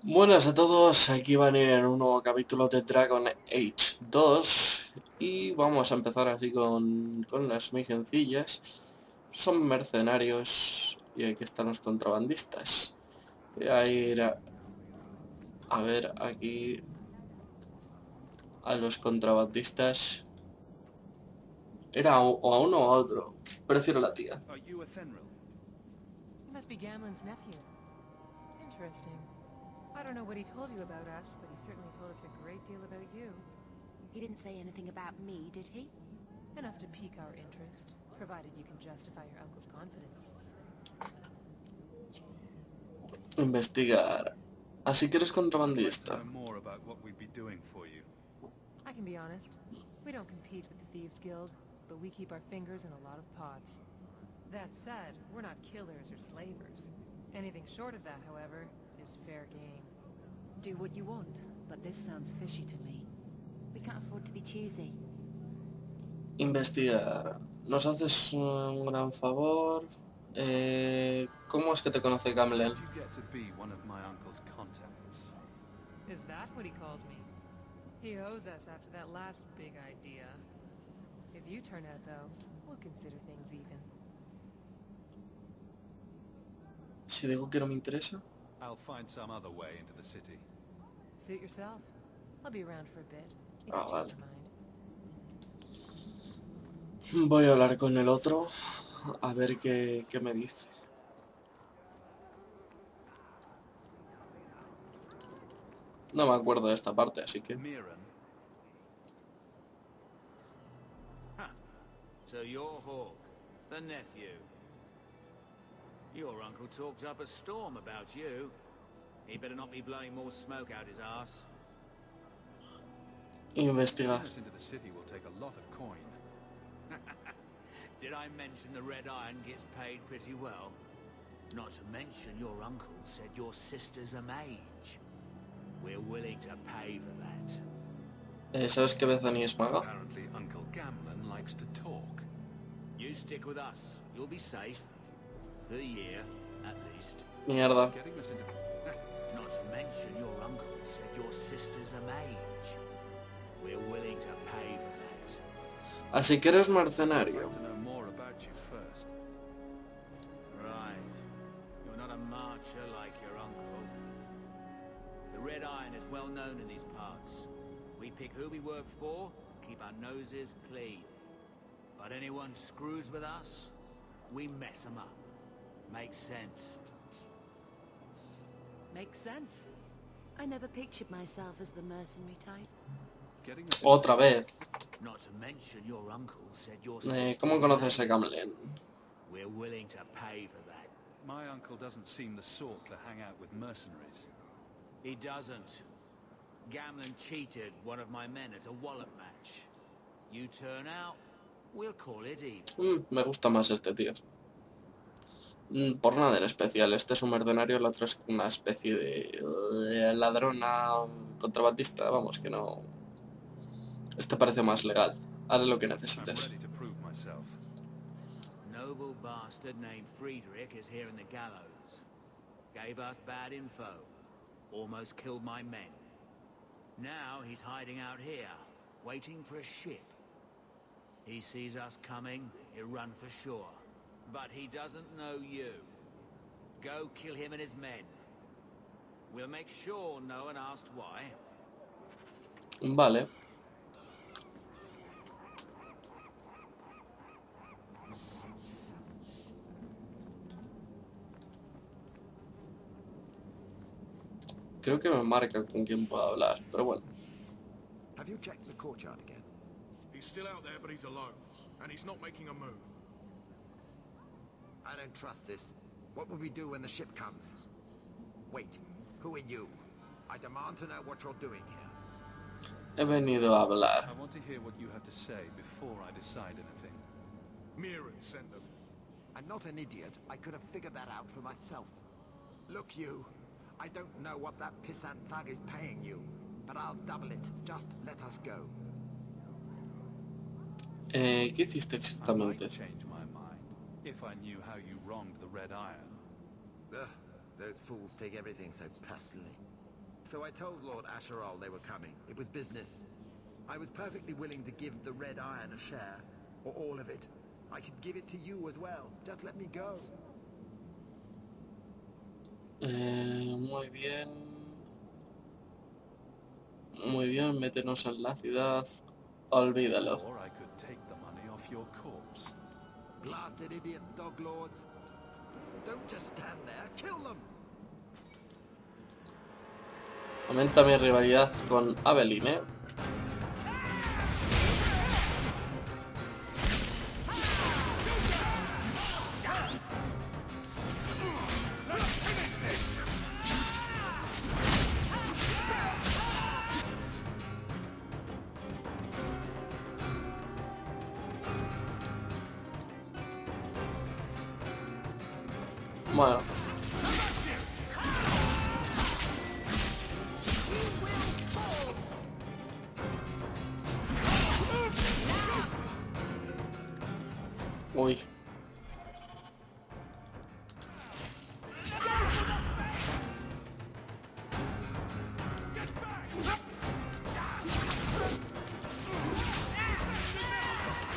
Buenas a todos, aquí Banir en un nuevo capítulo de Dragon Age 2 y vamos a empezar así con las muy sencillas. Son mercenarios y aquí están los contrabandistas. Voy a ir a ver aquí a los contrabandistas. Era o a uno o a otro, prefiero la tía. Are you a Fenrir? He must be Gamlen's nephew. Interesting. I don't know what he told you about us, but he certainly told us a great deal about you. He didn't say anything about me, did he? Enough to pique our interest, provided you can justify your uncle's confidence. Investigar. Así que eres I'd like to contrabandista. know more about what we'd be doing for you. I can be honest. We don't compete with the Thieves Guild, but we keep our fingers in a lot of pots. That said, we're not killers or slavers. Anything short of that, however, is fair game. Do what you want, but this sounds fishy to me. We can't afford to be choosy. Investigar. Nos haces un gran favor. ¿Cómo es que te conoce Gamlen? Did you get to be one of my uncle's contacts? Is that what he calls me? He owes us after that last big idea. If you turn out, though, we'll consider things even. Si digo que no me interesa. I'll find some other way into the city. Suit yourself. I'll be around for a bit. You Ah, can vale. change your mind. Voy a hablar con el otro. A ver qué me dice. No me acuerdo de esta parte, así que... Miran? So you're Hawk, the nephew. Your uncle talked up a storm about you. He better not be blowing more smoke out his ass. Investigar. Getting us into the city will take a lot of coin. Did I mention the Red Iron gets paid pretty well? Not to mention your uncle said your sister's a mage. We're willing to pay for that. ¿Sabes que Bethany es maga? Apparently Uncle Gamlen likes to talk. You stick with us. You'll be safe. For the year, at least. Mierda. Getting us into... Not to mention your uncle said your sister's a mage. We're willing to pay for that. Así que eres I'd mercenario. like to know more about you first. Right. You're not a marcher like your uncle. The Red Iron is well known in these parts. We pick who we work for, keep our noses clean. But anyone screws with us, we mess them up. Makes sense. Makes sense. I never pictured myself as the mercenary type. Getting us into... Otra vez. Not to mention your uncle said your ¿Cómo conoces a Gamlen? We're willing to pay for that. My uncle doesn't seem the sort to hang out with mercenaries. He doesn't. Gamlen cheated one of my men at a wallet match. You turn out, we'll call it even. Me gusta más este tío. Por nada en especial. Este es un mercenario, el otro es una especie de ladrona, contrabandista. Vamos, que no... Este parece más legal. Haré lo que I'm necesites. ready to prove myself. Noble bastard named Friedrich is here in the gallows. Gave us bad info. Almost killed my men. Now he's hiding out here, waiting for a ship. He sees us coming, he'll run for shore. But he doesn't know you. Go kill him and his men. We'll make sure no one asked why. Vale. Creo que me marca con quién puedo hablar, pero bueno. Have you checked the courtyard again? He's still out there, but he's alone. And he's not making a move. I don't trust this. What will we do when the ship comes? Wait, who are you? I demand to know what you're doing here. He venido a hablar. I want to hear what you have to say before I decide anything. Miran sent them. I'm not an idiot. I could have figured that out for myself. Look, you. I don't know what that pissant thug is paying you, but I'll double it. Just let us go. ¿Qué hiciste I might exactamente? change my mind if I knew how you wronged the Red Iron. Ugh, those fools take everything so personally. So I told Lord Asherall they were coming. It was business. I was perfectly willing to give the Red Iron a share, or all of it. I could give it to you as well. Just let me go. Muy bien. Muy bien, métenos en la ciudad. Olvídalo. Or I could take the money off your corpse. Blasted idiot dog lords. Don't just stand there. Kill them. Aumenta mi rivalidad con Evelyn, ¿eh? Bueno. Uy.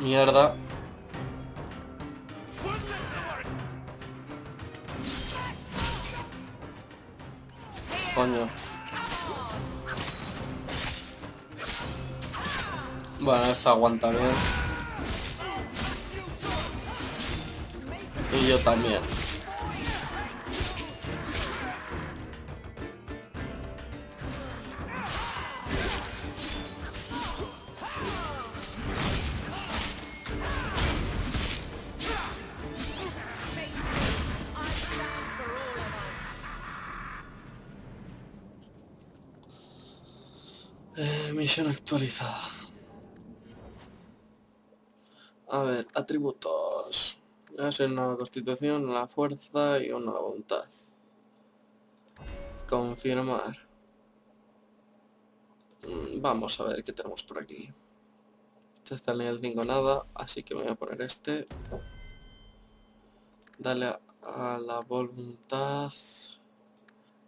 Mierda. Coño. Bueno, esta aguanta bien. Y yo también. Misión actualizada. A ver, atributos. Es una constitución, una fuerza y una voluntad. Confirmar. Vamos a ver qué tenemos por aquí. Este está en nivel 5 nada, así que me voy a poner este. Dale a la voluntad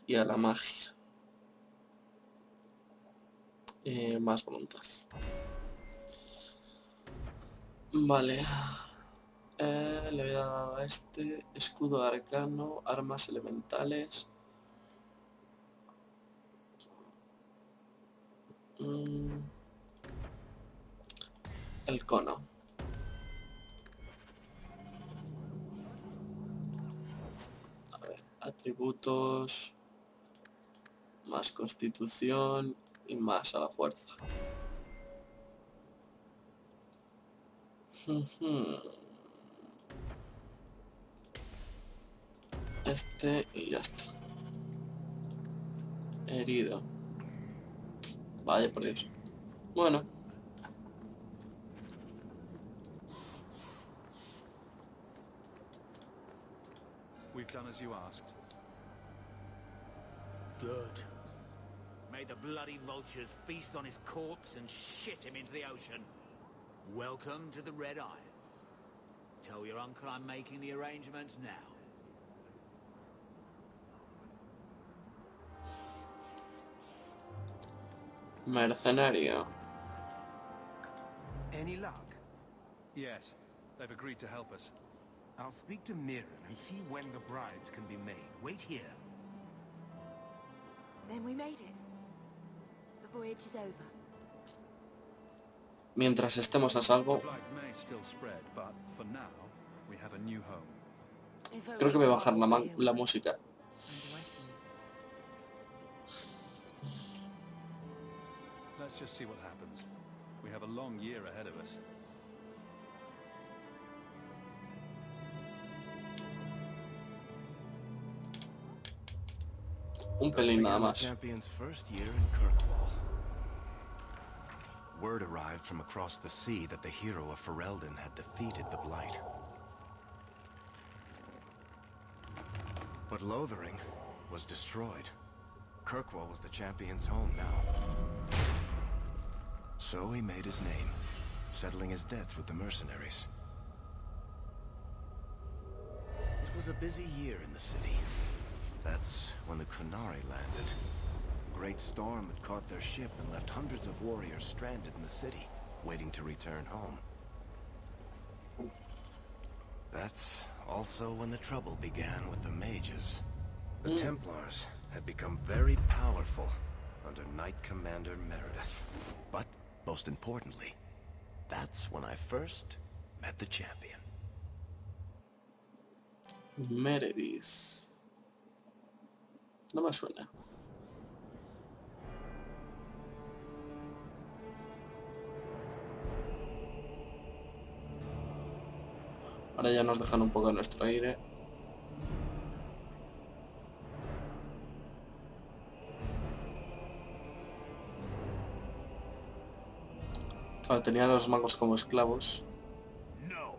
y a la magia. Más voluntad. Vale. Le voy a dar a este. Escudo arcano, armas elementales. El cono. A ver, atributos. Más constitución y más a la fuerza. Este y ya está. Herido. Vaya por Dios. Bueno. We've done as you asked. Good. May the bloody vultures feast on his corpse and shit him into the ocean. Welcome to the Red Iron. Tell your uncle I'm making the arrangements now. Mercenario. Any luck? Yes, they've agreed to help us. I'll speak to Mirren and see when the bribes can be made. Wait here. Then we made it. The voyage is over. Mientras estemos a salvo. The blight may still spread, but for now, we have a new home. Creo que voy a bajar la música. Let's just see what happens. We have a long year ahead of us. Un pelín nada más. Champion's first year in Kirkwall. Word arrived from across the sea that the hero of Ferelden had defeated the Blight. But Lothering was destroyed. Kirkwall was the champion's home now. So he made his name, settling his debts with the mercenaries. It was a busy year in the city. That's when the Qunari landed. great storm had caught their ship and left hundreds of warriors stranded in the city, waiting to return home. That's also when the trouble began with the mages. The Templars had become very powerful under Knight Commander Meredith. But, most importantly, that's when I first met the champion. Meredith. No me suena. Ahora ya nos dejan un poco nuestro aire. Ahora tenía a los magos como esclavos. No.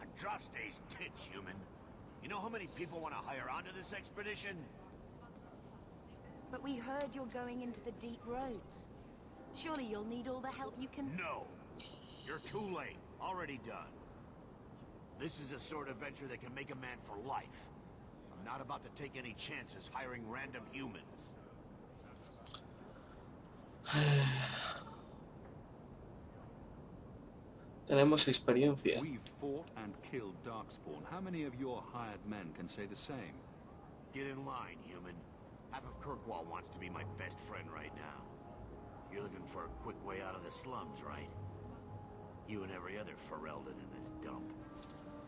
Andraste's tits, human. You know how many people want to hire onto this expedition? But we heard you're going into the deep roads. Surely you'll need all the help you can... No. You're too late. Already done. This is a sort of venture that can make a man for life. I'm not about to take any chances hiring random humans. Tenemos experiencia. We've fought and killed Darkspawn. How many of your hired men can say the same? Get in line, human. Half of Kirkwall wants to be my best friend right now. You're looking for a quick way out of the slums, right? You and every other Ferelden in this dump.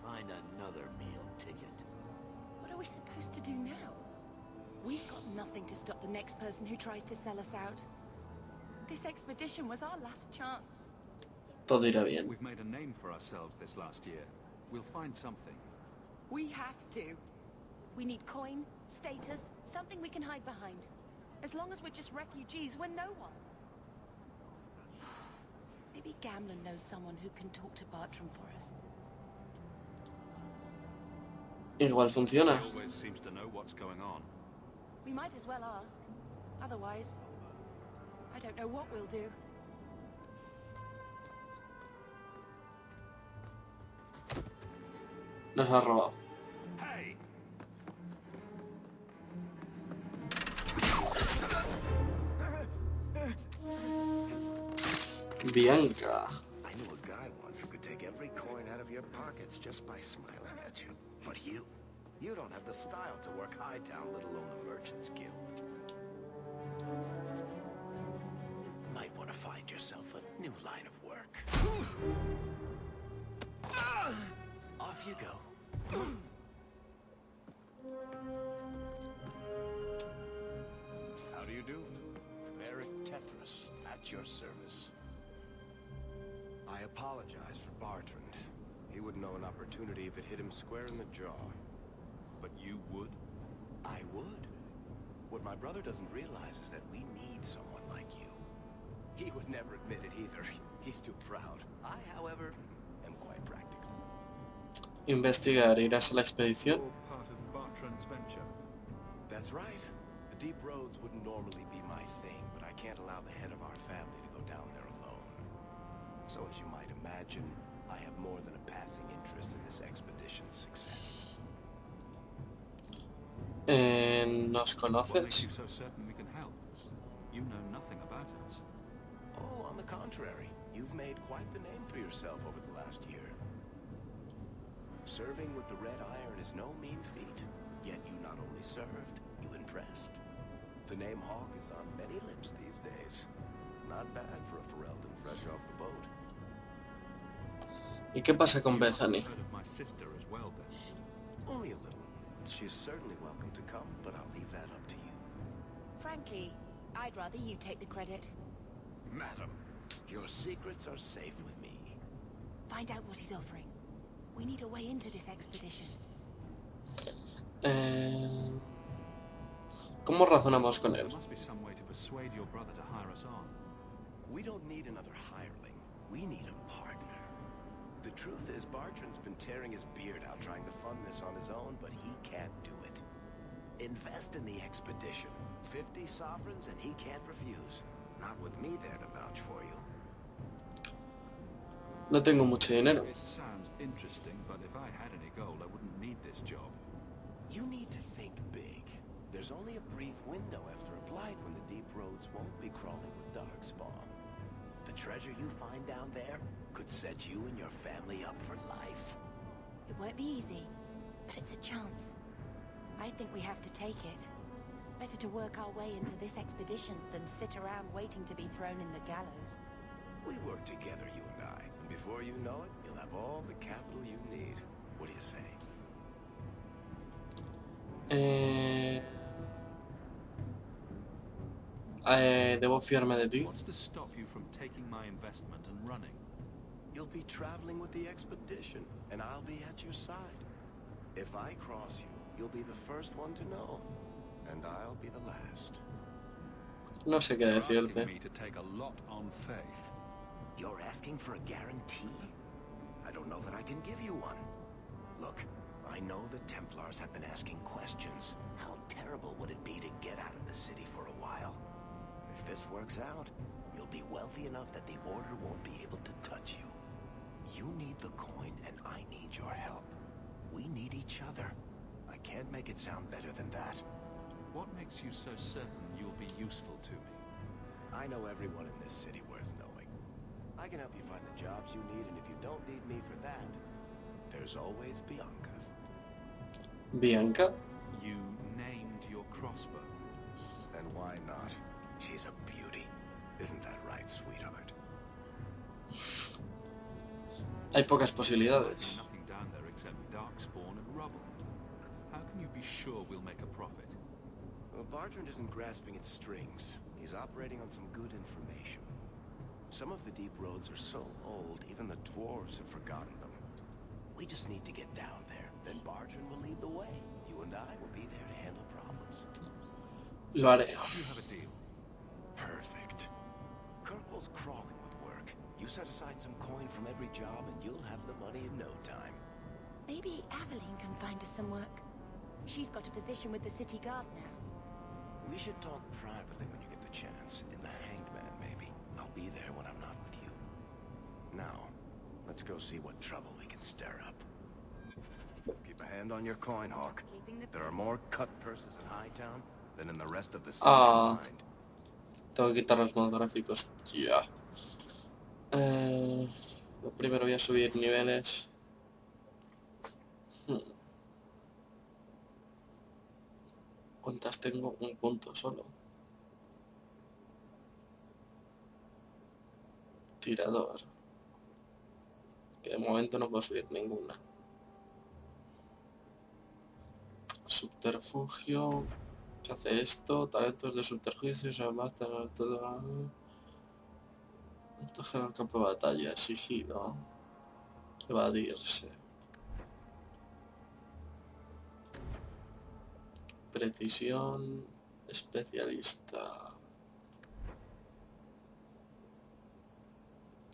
Find another meal ticket. What are we supposed to do now? We've got nothing to stop the next person who tries to sell us out. This expedition was our last chance. Todo irá bien. We've made a name for ourselves this last year. We'll find something. We have to. We need coin, status, something we can hide behind. As long as we're just refugees, we're no one. Maybe Gamlen knows someone who can talk to Bartram for us. Igual funciona. He always seems to know what's going on. We might as well ask. Otherwise, I don't know what we'll do. Nos ha robado. Hey! Bianca. I knew a guy once who could take every coin out of your pockets just by smiling at you. But you don't have the style to work Hightown, let alone the Merchants Guild. Might want to find yourself a new line of work. Off you go. How do you do? Merrick Tethras, at your service. I apologize for Bartrand. He wouldn't know an opportunity if it hit him square in the jaw. But you would? I would. What my brother doesn't realize is that we need someone like you. He would never admit it either. He's too proud. I, however, am quite practical. Investigar. ¿Irás a la expedición? You're part of Bartrand's venture. That's right. The deep roads wouldn't normally be my thing, but I can't allow the head of our family to go down there alone. So as you might imagine, I have more than a passing interest in this expedition's success. ¿Nos What makes conoces? you so certain we can help? You know nothing about us. Oh, on the contrary, you've made quite the name for yourself over the last year. Serving with the Red Iron is no mean feat, yet you not only served, you impressed. The name Hawk is on many lips these days. Not bad for a Ferelden fresh off the boat. ¿Y qué pasa con You must have Bethany? heard of my sister as well, then. Only a little. She's certainly welcome to come, but I'll leave that up to you. Frankly, I'd rather you take the credit. Madam, your secrets are safe with me. Find out what he's offering. We need a way into this expedition. ¿Cómo razonamos con él? There must be some way to persuade your brother to hire us on. We don't need another hireling. We need a partner. The truth is, Bartrand's been tearing his beard out trying to fund this on his own, but he can't do it. Invest in the expedition. 50 sovereigns and he can't refuse. Not with me there to vouch for you. No tengo mucho dinero. It sounds interesting, but if I had any gold, I wouldn't need this job. You need to think big. There's only a brief window after a blight when the deep roads won't be crawling with darkspawn. The treasure you find down there could set you and your family up for life. It won't be easy, but it's a chance. I think we have to take it. Better to work our way into this expedition than sit around waiting to be thrown in the gallows. We work together, you and I, and before you know it, you'll have all the capital you need. What do you say? Debo fiarme de ti. What's to stop you from taking my investment and running? You'll be traveling with the expedition, and I'll be at your side. If I cross you, you'll be the first one to know, and I'll be the last. No sé qué You're asking decirte. me to take a lot on faith. You're asking for a guarantee? I don't know that I can give you one. Look, I know the Templars have been asking questions. How terrible would it be to get out of the city for a while? If this works out, you'll be wealthy enough that the Order won't be able to touch you. You need the coin, and I need your help. We need each other. I can't make it sound better than that. What makes you so certain you'll be useful to me? I know everyone in this city worth knowing. I can help you find the jobs you need, and if you don't need me for that, there's always Bianca. Bianca. You named your crossbow. And why not? She's a beauty. Isn't that right, sweetheart? Hay pocas posibilidades. Nothing down there except darkspawn and rubble. How can you be sure we'll make a profit? Well, Bartrand isn't grasping at strings. He's operating on some good information. Some of the deep roads are so old, even the dwarves have forgotten them. We just need to get down there. Then Bartrand will lead the way. You and I will be there to handle problems. Lo haré. You have a deal. Perfect. Kirkwall's crawling with work. You set aside some coin from every job and you'll have the money in no time. Maybe Aveline can find us some work. She's got a position with the city guard now. We should talk privately when you get the chance. In the Hanged Man, maybe. I'll be there when I'm not with you. Now, let's go see what trouble we can stir up. Keep a hand on your coin, Hawk. There are more cut purses in Hightown than in the rest of the city combined. Tengo que quitar los modos gráficos ya. Lo primero voy a subir niveles. ¿Cuántas tengo? Un punto solo. Tirador. Que de momento no puedo subir ninguna. Subterfugio. Se hace esto. Talentos de subterfugio. Se basta todo. Entonces el campo de batalla. Sigilo. Evadirse. Precisión. Especialista.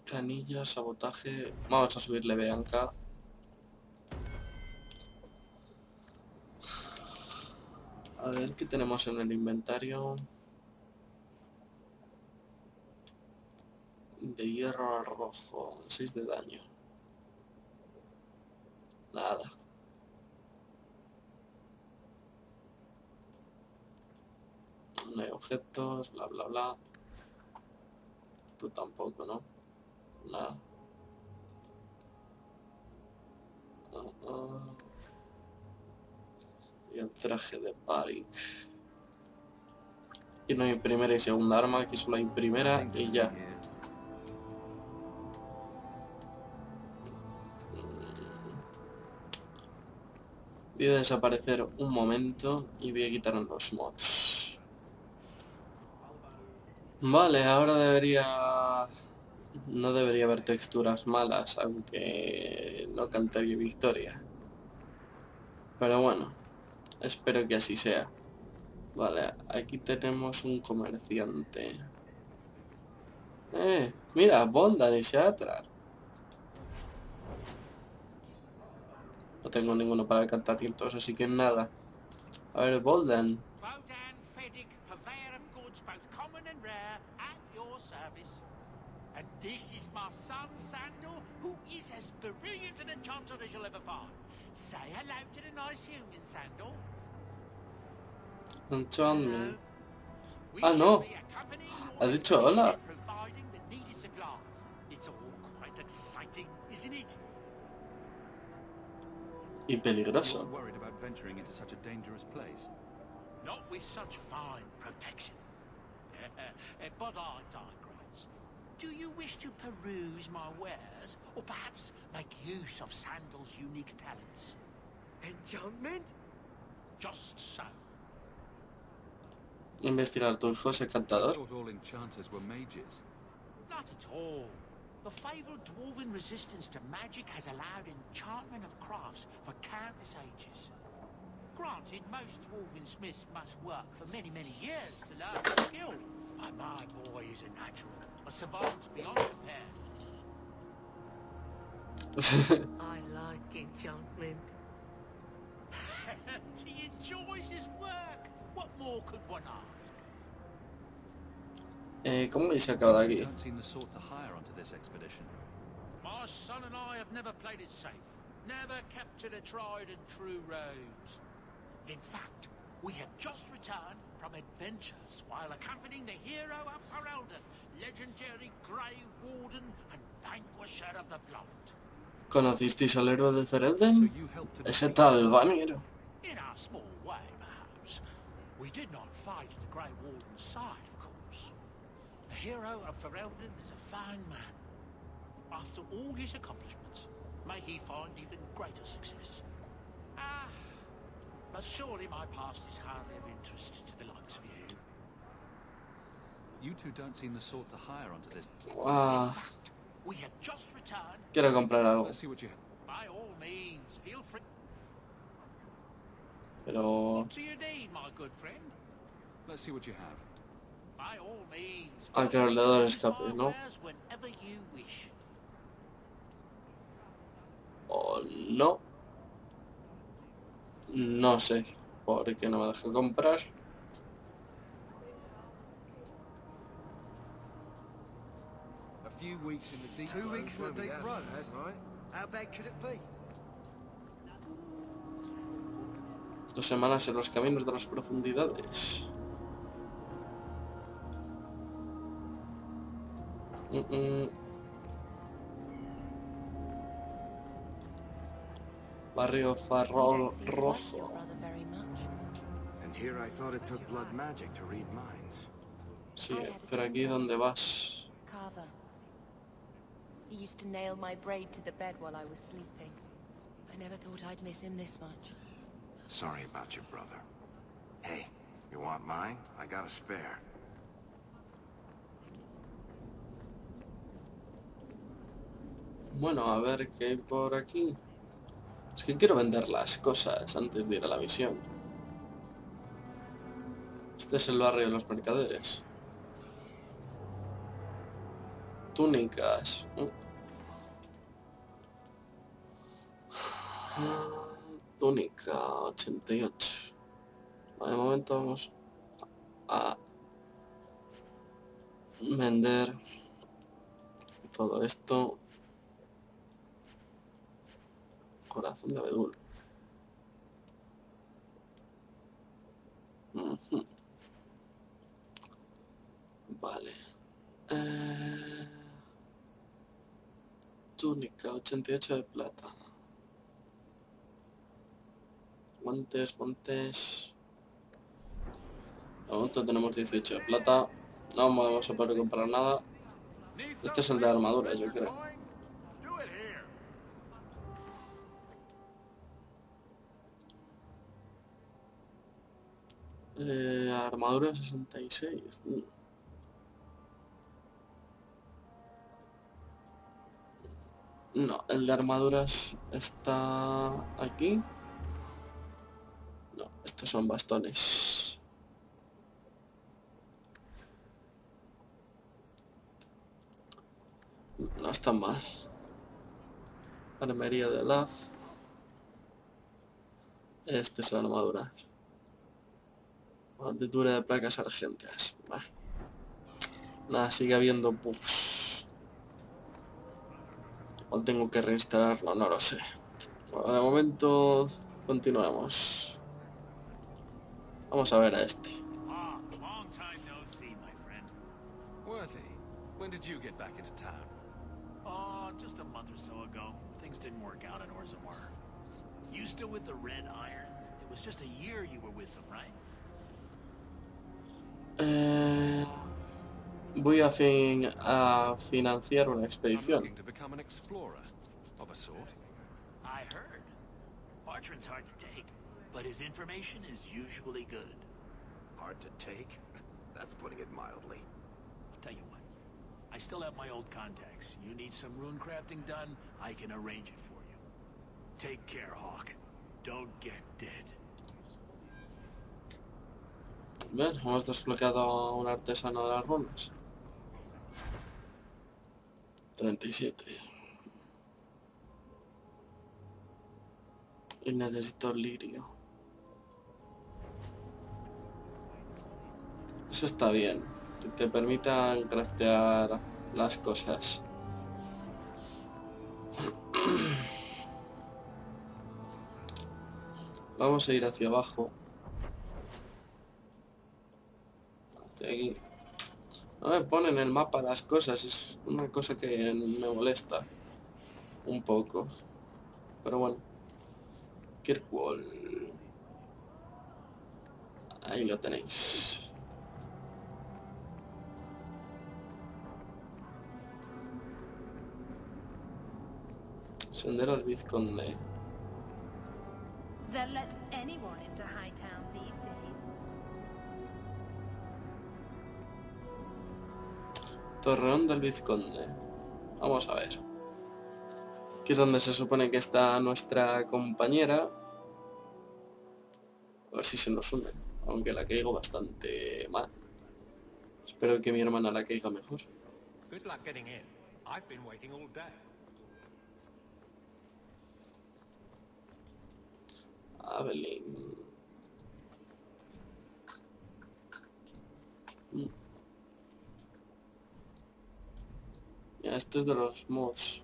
Canilla, sabotaje. Vamos a subirle Bianca. A ver qué tenemos en el inventario. De hierro al rojo. 6 de daño. Nada. No hay objetos, bla bla bla. Tú tampoco, ¿no? Nada. Y el traje de Barik. Y no hay primera y segunda arma, aquí solo hay primera y ya. Voy a desaparecer un momento y voy a quitar los mods. Vale, ahora no debería haber texturas malas, aunque no cantaría victoria. Pero bueno, espero que así sea. Vale, aquí tenemos un comerciante. Mira, Bondan y Seatrar. No tengo ninguno para encantamientos, así que nada. A ver, Boldan. Bodan Feddick, purveyor of goods both common and rare, at your service. And this is my son Sandal, who is as brilliant an enchanter as you'll ever find. Say hello to the nice union, Sandal. Enchantment. We Ah, shall no. be accompanying you Ha on dicho a hola. mission providing the needed supplies. It's all quite exciting, isn't it? Y You peligroso. are worried about venturing into such a dangerous place. Not with such fine protection. But I digress. Do you wish to peruse my wares, or perhaps make use of Sandal's unique talents? Enchantment? Just so. Investigar, tu hijo es I encantador. thought all enchanters were mages. Not at all. The fabled dwarven resistance to magic has allowed enchantment of crafts for countless ages. Granted, most dwarven smiths must work for many, many years to learn the skill. But my boy is a natural, a savant beyond compare. I like enchantment. He enjoys his work. What more could one ask? ¿Cómo habéis sacado de You aquí? don't seem the sort to hire onto this expedition. My son and I have never played it safe. Never kept to the tried and true roads. In fact, we have just returned from adventures while accompanying the hero of Ferelden, legendary Grey Warden and vanquisher of the Blood. ¿Conocisteis al héroe de So Ferelden? you helped to Ese defeat tal Banir. In our small way, perhaps. We did not fight at the Grey Warden's side, of course. The hero of Ferelden is a fine man. After all his accomplishments, may he find even greater success. But surely my past is hardly of interest to the likes of you. You two don't seem the sort to hire onto this. Ah, In fact, we have just returned. quiero comprar algo. Let's see what you have. By all means, feel free. Pero... What do you need, my good friend? Let's see what you have. By all means. Ah, claro, le doy el escape, ¿no? Whenever you wish. O no. No sé. ¿Por qué no me deja comprar? A few weeks in the deep 2 weeks in the deep road, right? How bad could it be? 2 semanas en los caminos de las profundidades. Barrio Farol Rojo. And here I thought it took blood magic to read minds. Sí, pero aquí ¿dónde vas? Carver. He used to nail my braid to the bed while I was sleeping. I never thought I'd miss him this much. Sorry about your brother. Hey, you want mine? I got a spare. Bueno, a ver qué hay por aquí. Es que quiero vender las cosas antes de ir a la misión. Este es el barrio de los mercaderes. Túnicas. Túnica 88. De momento vamos a vender todo esto. Corazón de abedul. Vale. Túnica 88 de plata. Guantes, guantes. De momento tenemos 18 de plata. No vamos a poder comprar nada. Este es el de armaduras, yo creo. Armadura 66. No, el de armaduras está aquí. No, estos son bastones. No están mal. Armería de Laz. Este son armaduras. Partitura de placas argentas. Nada, sigue habiendo bugs. O tengo que reinstalarlo, no lo sé. Bueno, de momento continuamos. Vamos a ver a este. Ah, long time no see, my friend. Worthy, when did you get back into town? Oh, just a month or so ago. Things didn't work out in Orzammar. You still with the Red Iron? It was just a year you were with them, right? Voy a financiar una I'm expedición. looking to become an explorer, of a sort. I heard. Bartran's hard to take, but his information is usually good. Hard to take? That's putting it mildly. I'll tell you what. I still have my old contacts. You need some rune crafting done, I can arrange it for you. Take care, Hawk. Don't get dead. Bien, hemos desbloqueado a un artesano de las runas. 37. Y necesito lirio. Eso está bien. Que te permitan craftear las cosas. Vamos a ir hacia abajo. Hacia aquí. No me ponen en el mapa las cosas. Es una cosa que me molesta. Un poco. Pero bueno. Kirkwall. Ahí lo tenéis. Sendero al vizconde. They'll let anyone into Hightown these days. Torreón del vizconde. Vamos a ver. Aquí es donde se supone que está nuestra compañera. A ver si se nos une. Aunque la caigo bastante mal. Espero que mi hermana la caiga mejor. Good luck getting in. I've been waiting all day. Evelyn. Ya, esto es de los mods.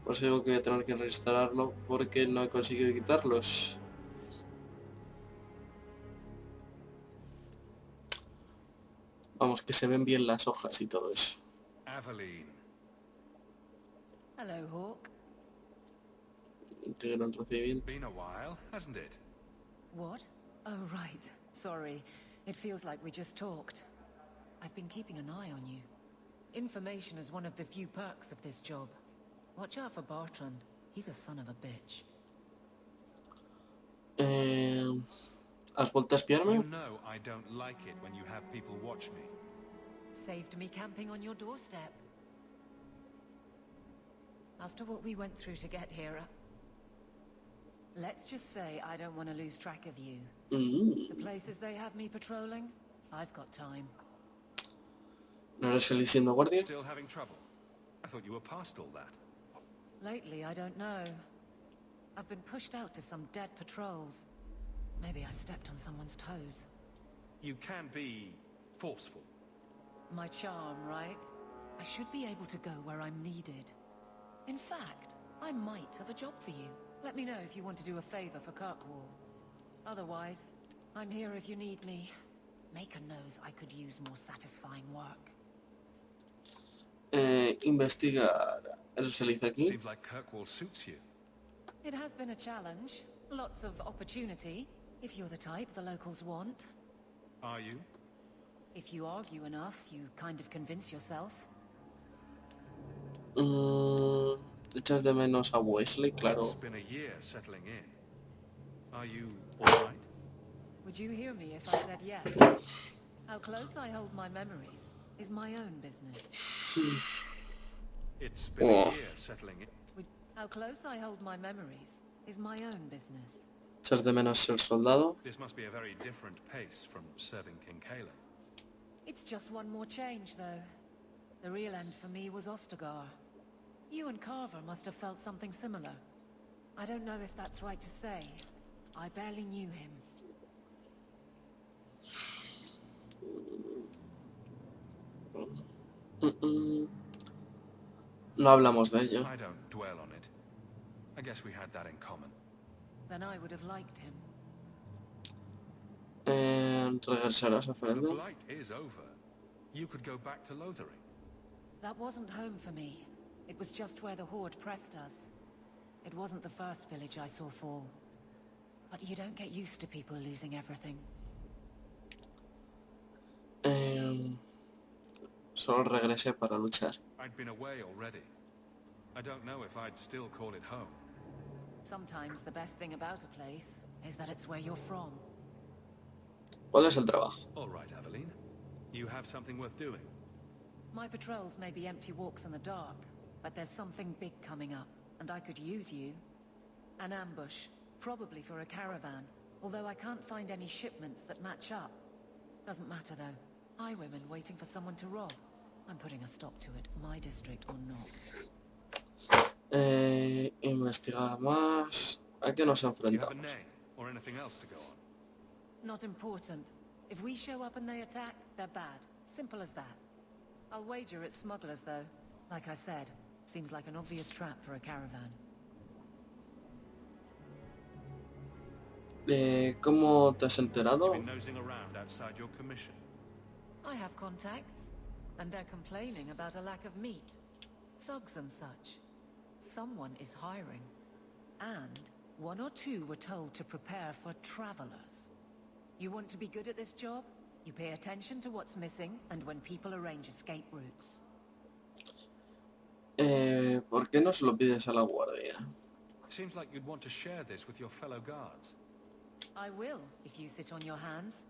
Por eso digo que voy a tener que reinstalarlo porque no he conseguido quitarlos. Vamos, que se ven bien las hojas y todo eso. Aveline. Hello, Hawk. Integran recibimiento. Been a while, hasn't it? What? Oh, right. Sorry. It feels like we just talked. I've been keeping an eye on you. Information is one of the few perks of this job. Watch out for Bartrand. He's a son of a bitch. ¿Has vuelto a espiarme? You know I don't like it when you have people watch me. Saved me camping on your doorstep. After what we went through to get here, let's just say I don't want to lose track of you. The places they have me patrolling, I've got time. ¿No eres feliz siendo guardia? Still having trouble? I thought you were past all that. Lately, I don't know. I've been pushed out to some dead patrols. Maybe I stepped on someone's toes. You can be forceful. My charm, right? I should be able to go where I'm needed. In fact, I might have a job for you. Let me know if you want to do a favor for Kirkwall. Otherwise, I'm here if you need me. Maker knows I could use more satisfying work. Investigar. ¿Eres feliz aquí? Seems like Kirkwall suits you. It has been a challenge. Lots of opportunity, if you're the type the locals want. Are you? If you argue enough, you kind of convince yourself. ¿Echas de menos a Wesley? It's Claro. been a year settling in. Are you all right? Would you hear me if I said yes? How close I hold my memories is my own business. It's been a year settling in. How close I hold my memories is my own business. ¿Echas de menos ser soldado? This must be a very different pace from serving King Caleb. It's just one more change, though. The real end for me was Ostagar. You and Carver must have felt something similar. I don't know if that's right to say. I barely knew him. No hablamos de ello. I don't dwell on it. I guess we had that in common. Then I would have liked him. ¿Regresarás a The Ferenda? blight is over. You could go back to Lothering. That wasn't home for me. It was just where the Horde pressed us. It wasn't the first village I saw fall. But you don't get used to people losing everything. Solo regresé para luchar. I'd been away already. I don't know if I'd still call it home. Sometimes the best thing about a place is that it's where you're from. ¿Cuál es el trabajo? All right, Aveline. You have something worth doing. My patrols may be empty walks in the dark, but there's something big coming up, and I could use you. An ambush, probably for a caravan, although I can't find any shipments that match up. Doesn't matter though. Highwaymen waiting for someone to rob. I'm putting a stop to it, my district or not. Investigar más. ¿A qué nos Do you have a enfrentamos? name or anything else to go on? Not important. If we show up and they attack, they're bad. Simple as that. I'll wager it's smugglers though. Like I said, seems like an obvious trap for a caravan. ¿Cómo te has enterado? You've been nosing around outside your commission. I have contacts, and they're complaining about a lack of meat. Thugs and such. Someone is hiring. And one or two were told to prepare for travelers. You want to be good at this job? You pay attention to what's missing, and when people arrange escape routes. ¿Por qué no se lo pides a la guardia? Seems like you'd want to share this with your fellow guards. I will, if you sit on your hands.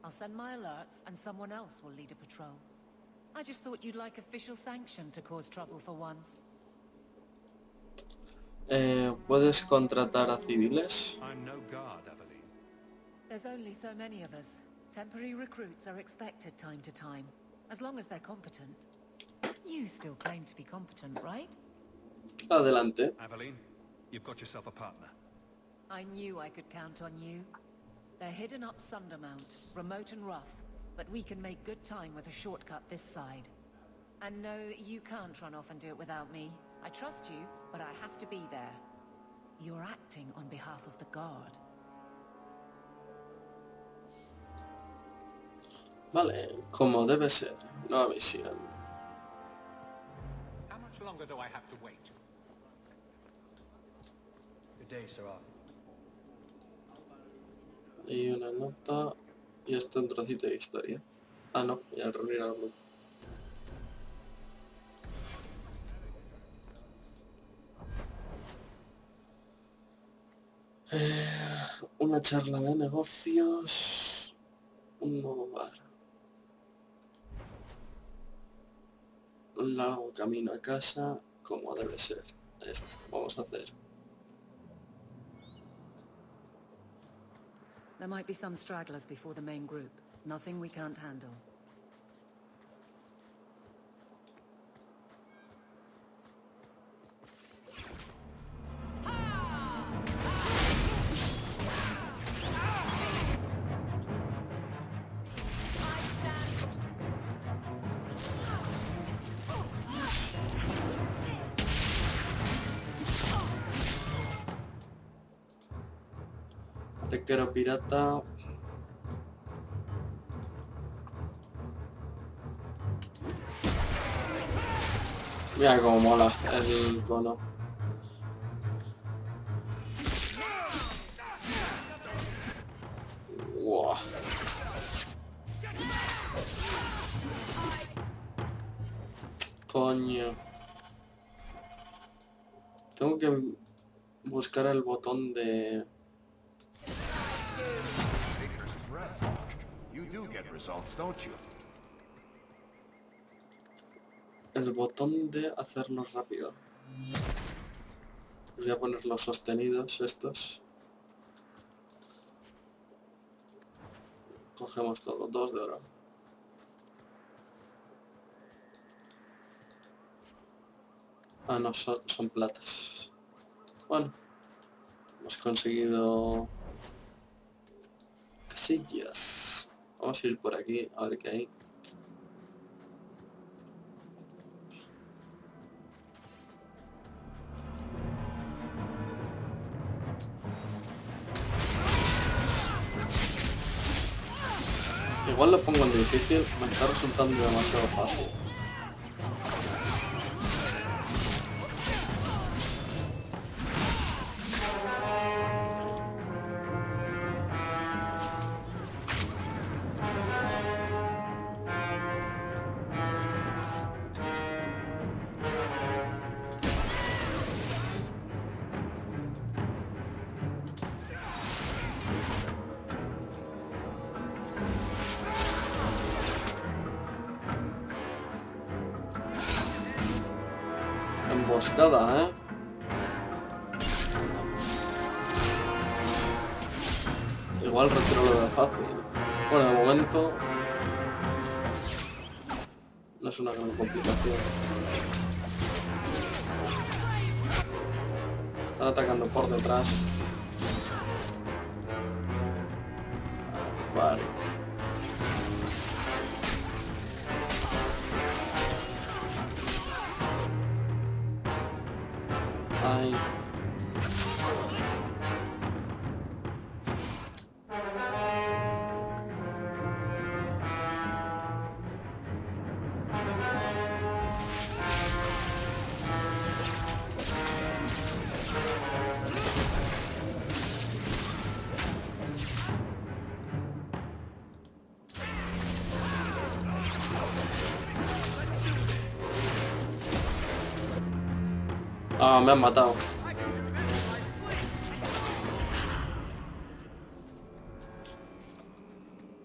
I'll send my alerts, and someone else will lead a patrol. I just thought you'd like official sanction to cause trouble for once. ¿Puedes contratar a civiles? I'm no guard, Aveline. There's only so many of us. Temporary recruits are expected time to time, as long as they're competent. You still claim to be competent, right? Adelante. Aveline, you've got yourself a partner. I knew I could count on you. They're hidden up Sundermount, remote and rough, but we can make good time with a shortcut this side. And no, you can't run off and do it without me. I trust you, but I have to be there. You're acting on behalf of the Guard. Vale, como debe ser. Nueva misión. How much longer do I have to wait? Good day, Sirrah. Y una nota. Y esto un trocito de historia. Ah, no, voy a reunir al grupo. Una charla de negocios. Un nuevo bar. Un largo camino a casa, como debe ser. Esto vamos a hacer. There might be some stragglers before the main group. Nothing we can't handle. Arquero pirata. Mira cómo mola el icono. Wow. Coño. Tengo que buscar el botón de... You do get results, don't you? El botón de hacerlo rápido. Voy a poner los sostenidos estos. Cogemos todo, 2 de oro. Ah, no, son platas. Bueno, hemos conseguido casillas. Vamos a ir por aquí, a ver qué hay. Igual lo pongo en difícil, me está resultando demasiado fácil. Emboscada, ¿eh? Igual retiro lo de fácil. Bueno, de momento no es una gran complicación. Están atacando por detrás. Vale. Ay. Ah, me han matado.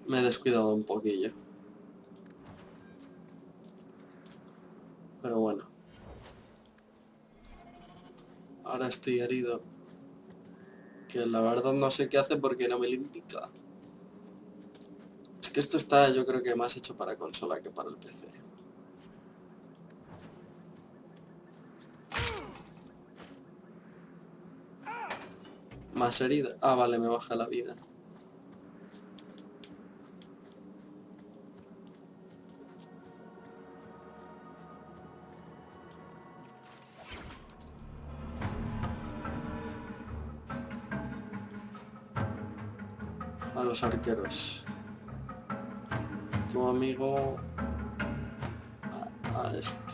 Me he descuidado un poquillo. Pero bueno. Ahora estoy herido. Que la verdad no sé qué hace porque no me lo indica. Es que esto está, yo creo que más hecho para consola que para el PC. Más herida. Ah, vale, me baja la vida. A los arqueros. Tu amigo... a este.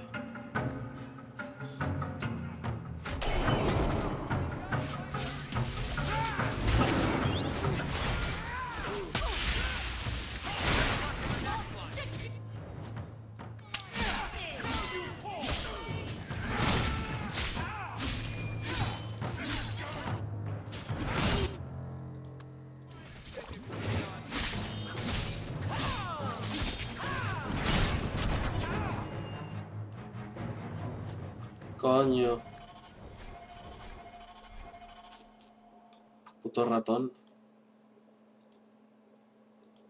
Coño. Puto ratón.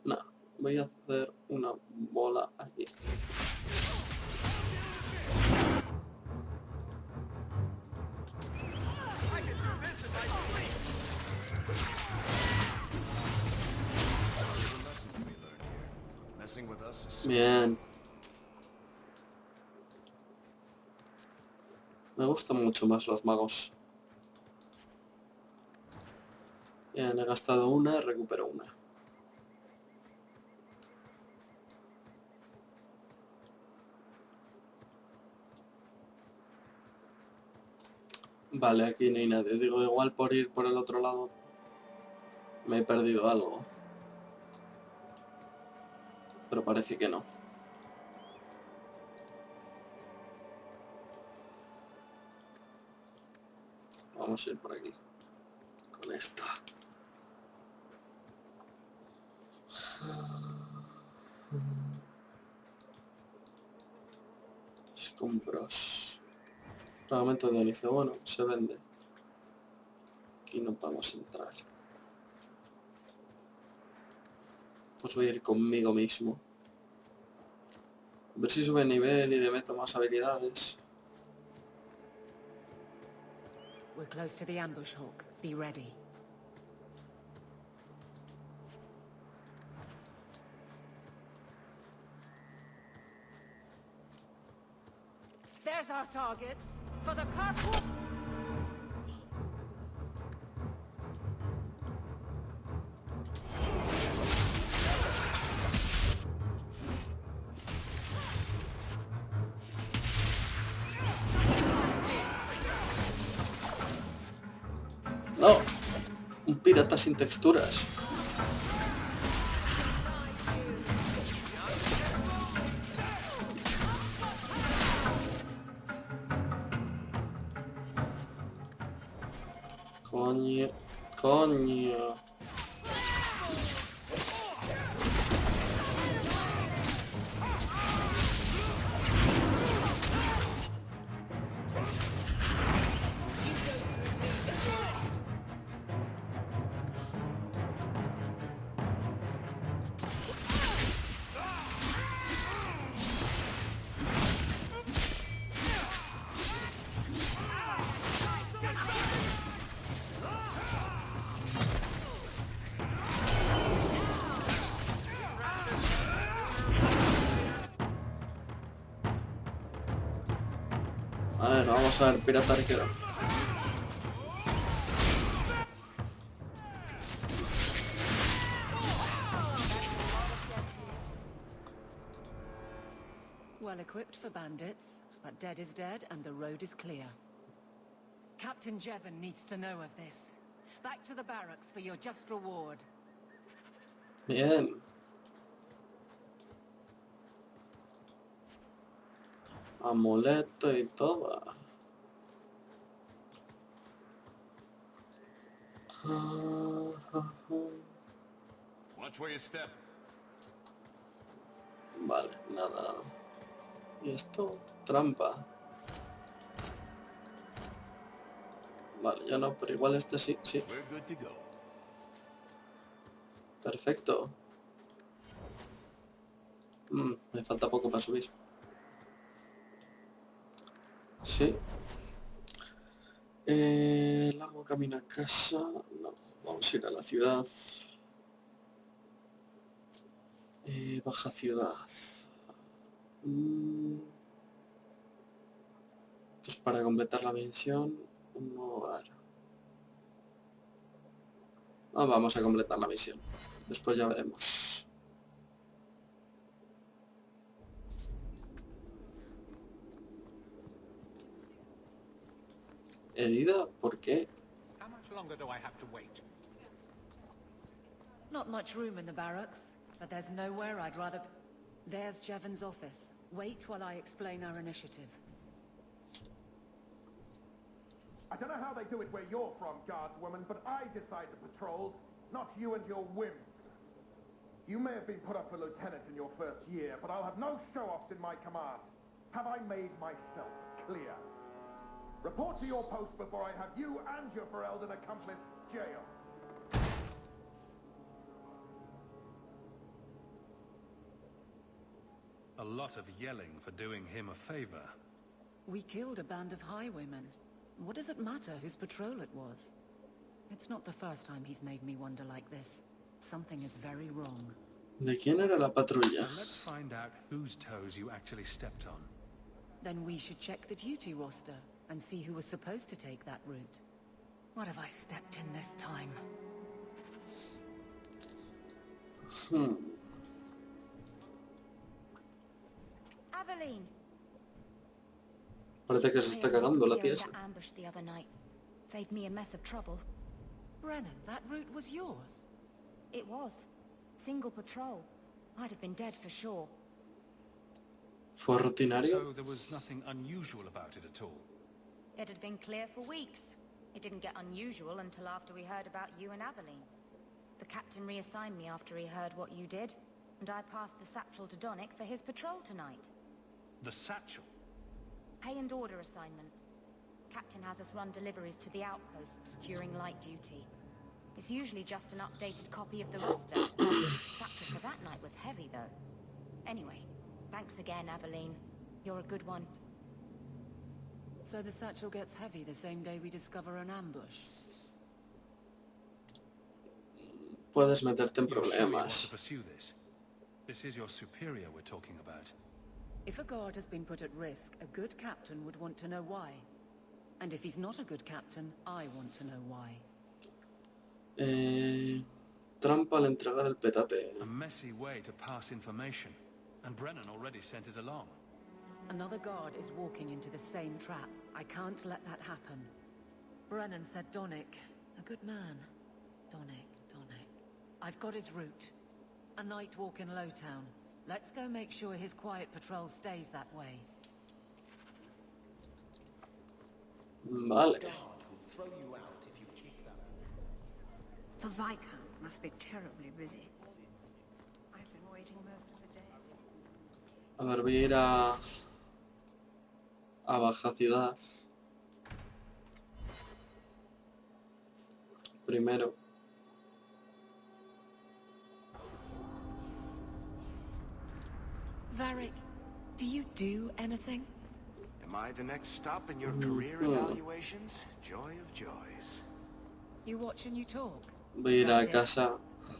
No, voy a hacer una bola aquí. Bien. Me gustan mucho más los magos. Bien, he gastado una, recupero una. Vale, aquí no hay nadie. Digo, igual por ir por el otro lado me he perdido algo. Pero parece que no. Vamos a ir por aquí. Con esta. Escombros. Fragmento de inicio. Bueno, se vende. Aquí no vamos a entrar. Pues voy a ir conmigo mismo. A ver si sube nivel y le meto más habilidades. We're close to the ambush hawk. Be ready. There's our targets for the purple. ¡Oh! Un pirata sin texturas. Coño. Coño. A ver, vamos a ver, pirata arquero. Well equipped for bandits, but dead is dead and the road is clear. Captain Jevon needs to know of this. Back to the barracks for your just reward. Bien. Amuleto y todo. Watch where you step. Vale, nada. ¿Y esto? Trampa. Vale, ya no, pero igual este sí, sí. We're good to go. Perfecto. Me falta poco para subir. Sí. Largo camino a casa. No, vamos a ir a la ciudad. Baja ciudad. Pues para completar la misión, un nuevo hogar. Vamos a completar la misión. Después ya veremos. Herida, ¿por qué? How much longer do I have to wait? Not much room in the barracks, but there's nowhere I'd rather... There's Jevon's office. Wait while I explain our initiative. I don't know how they do it where you're from, guardswoman, but I decide the patrols, not you and your whims. You may have been put up for lieutenant in your first year, but I'll have no show-offs in my command. Have I made myself clear? Report to your post before I have you and your Ferelden accomplice jailed. A lot of yelling for doing him a favor. We killed a band of highwaymen. What does it matter whose patrol it was? It's not the first time he's made me wonder like this. Something is very wrong. ¿De quién era la patrulla? Let's find out whose toes you actually stepped on. Then we should check the duty roster and see who was supposed to take that route. What have I stepped in this time? Aveline. Parece que se está cagando la tía esa. Ambush the other night. Saved me a mess of trouble. Brennan, that route was yours. It was. Single patrol. I'd have been dead for sure. ¿Fue rutinario? So there was nothing unusual about it at all? It had been clear for weeks. It didn't get unusual until after we heard about you and Aveline. The captain reassigned me after he heard what you did, and I passed the satchel to Donick for his patrol tonight. The satchel? Pay and order assignments. Captain has us run deliveries to the outposts during light duty. It's usually just an updated copy of the roster. Satchel for that night was heavy, though. Anyway, thanks again, Aveline. You're a good one. So the satchel gets heavy the same day we discover an ambush. Puedes meterte en You're sure you want problemas. to pursue this? This is your superior we're talking about. If a guard has been put at risk, a good captain would want to know why. And if he's not a good captain, I want to know why. Trampa al entregar el petate. A messy way to pass information, and Brennan already sent it along. Another guard is walking into the same trap. I can't let that happen. Brennan said Donick, A good man. Donick. I've got his route. A night walk in Lowtown. Let's go make sure his quiet patrol stays that way. Vale. The Viscount must be terribly busy. I've been waiting most of the day. A ver, voy a ir a Baja Ciudad. Primero. Varric, do you do anything? Am I the next stop in your career evaluations? Joy of joys. You watch and you talk. Voy a ir a casa.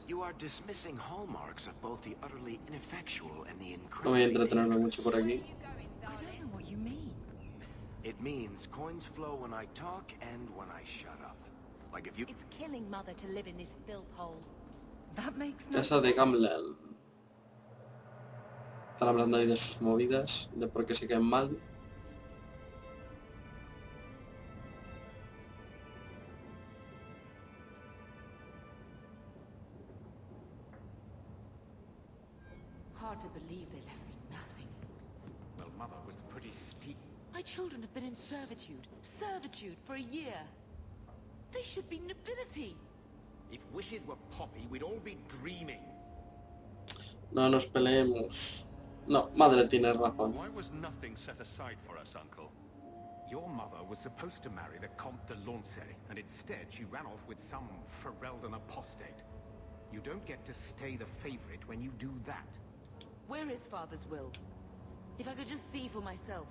You are dismissing hallmarks of both the utterly ineffectual and the No voy a incredibly entretenerme dangerous. mucho por aquí. I don't know what you mean. It means coins flow when I talk and when I shut up. Like if you... It's killing Mother to live in this filth hole. That makes no Casa de sense. Gamlen. Están hablando ahí de sus movidas, de por qué se caen mal. Hard to believe they left me nothing. Well, Mother was pretty steep. My children have been in servitude for a year. They should be nobility. If wishes were poppy, we'd all be dreaming. No nos peleemos. No, madre tiene razón. Why was nothing set aside for us, Uncle? Your mother was supposed to marry the Comte de Launcey, and instead she ran off with some Ferelden apostate. You don't get to stay the favorite when you do that. Where is Father's will? If I could just see for myself.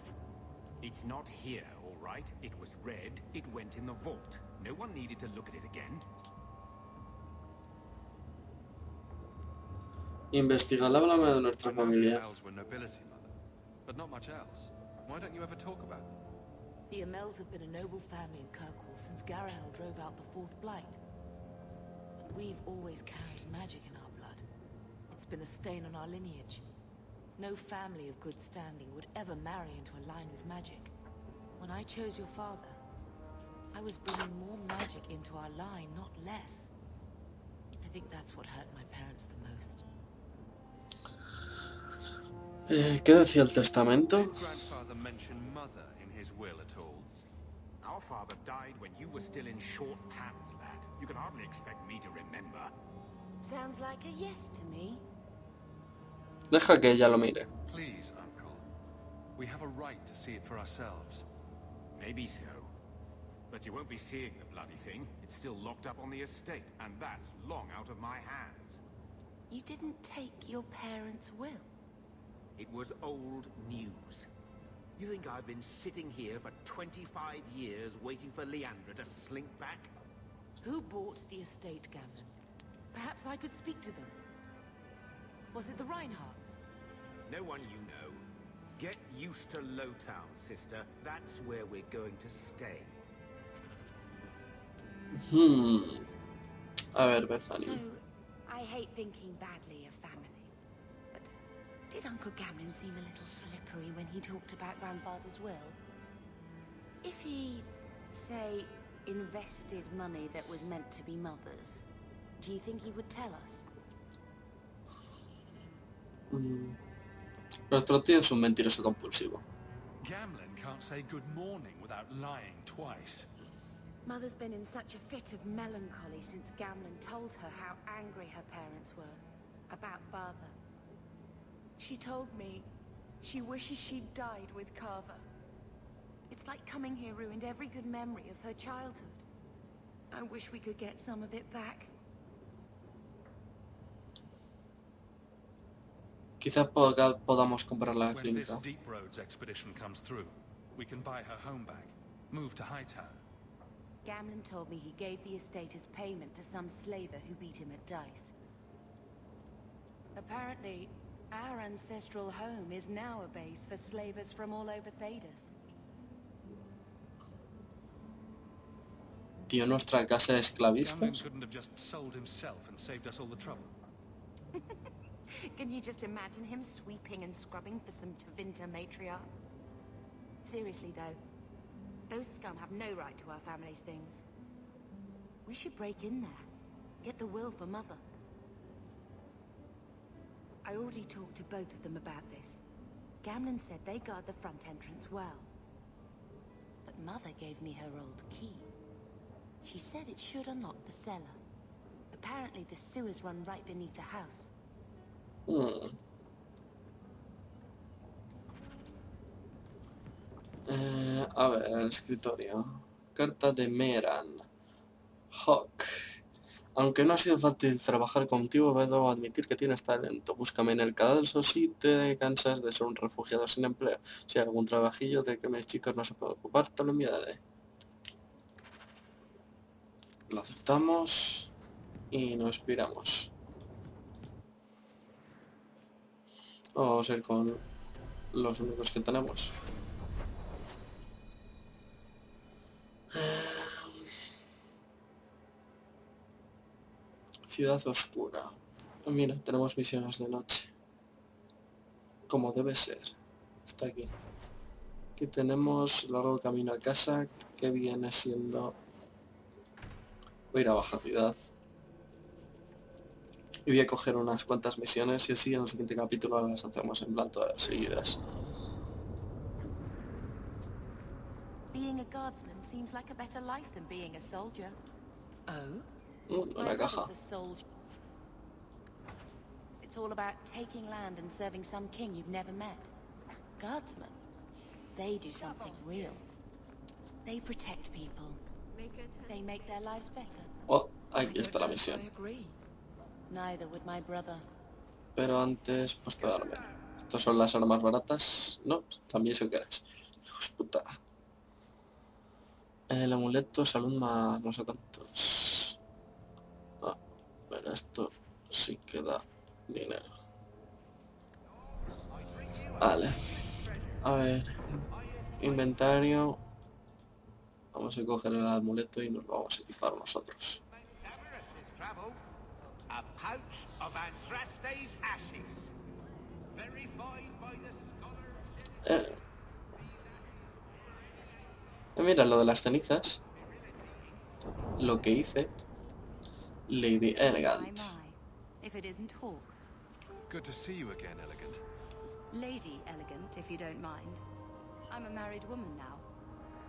It's not here, all right? It was read, it went in the vault. No one needed to look at it again. Investiga, háblame de nuestra I know the familia. Amels were nobility, Mother, but not much else. Why don't you ever talk about them? The Amels have been a noble family in Kirkwall since Garahel drove out the Fourth Blight. But we've always carried magic in our blood. It's been a stain on our lineage. No family of good standing would ever marry into a line with magic. When I chose your father, I was bringing more magic into our line, not less. I think that's what hurt my parents the most. ¿Qué decía el testamento? Did Grandfather mention Mother in his will at all? Our father died when you were still in short pants, lad. You can hardly expect me to remember. Sounds like a yes to me. Deja que ella lo mire. Please, Uncle. We have a right to see it for ourselves. Maybe so. But you won't be seeing the bloody thing. It's still locked up on the estate, and that's long out of my hands. You didn't take your parents' will. It was old news. You think I've been sitting here for 25 years waiting for Leandra to slink back? Who bought the estate, Gamlen? Perhaps I could speak to them. Was it the Reinhardts? No one you know. Get used to Lowtown, sister. That's where we're going to stay. A ver, So, Bethany. I hate thinking badly of family. But did Uncle Gamlen seem a little slippery when he talked about Grandfather's will? If he, say, invested money that was meant to be Mother's, do you think he would tell us? Nuestro tío es un mentiroso compulsivo. Gamlen can't say good morning without lying twice. Mother's been in such a fit of melancholy since Gamlen told her how angry her parents were about Father. She told me she wishes she'd died with Carver. It's like coming here ruined every good memory of her childhood. I wish we could get some of it back. Quizá podamos comprar la When this finca. Deep Roads expedition comes through, we can buy her home back, move to Hightown. Gamlen told me he gave the estate as payment to some slaver who beat him at dice. Apparently, our ancestral home is now a base for slavers from all over Thedas. Tío, nuestra casa de Gamlen esclavistas. couldn't have just sold himself and saved us all the trouble. Can you just imagine him sweeping and scrubbing for some Tevinter matriarch? Seriously though, those scum have no right to our family's things. We should break in there. Get the will for Mother. I already talked to both of them about this. Gamlen said they guard the front entrance well. But Mother gave me her old key. She said it should unlock the cellar. Apparently the sewers run right beneath the house. A ver, el escritorio. Carta de Meran. Hawk. Aunque no ha sido fácil trabajar contigo, debo admitir que tienes talento. Búscame en el cadalso si te cansas de ser un refugiado sin empleo. Si hay algún trabajillo de que mis chicos no se pueden ocupar, te lo enviaré. Lo aceptamos y nos piramos. Vamos a ir con los únicos que tenemos. Ciudad oscura. Mira, tenemos misiones de noche. Como debe ser. Está aquí. Aquí tenemos largo camino a casa, que viene siendo... Voy a ir a baja ciudad. Y voy a coger unas cuantas misiones y así en el siguiente capítulo las hacemos en plan todas seguidas. Being a guardsman seems like a better life than being a soldier. Oh? Una caja. It's all about taking land and serving some king you've never met. Guardsmen, they do something real. They protect people. They make their lives better. Oh, aquí está la misión. Neither would my brother. Pero antes, pues pegarme. Estas son las armas baratas. No, también si quieres. Hijos puta. El amuleto, salud más no sé cuántos. Ah, pero esto sí que da dinero. Vale. A ver. Inventario. Vamos a coger el amuleto y nos lo vamos a equipar nosotros. Mira lo de las cenizas. Lo que hice. Lady Elegant. If it isn't Hawk. Good to see you again, Elegant. Lady Elegant, if you don't mind. I'm a married woman now.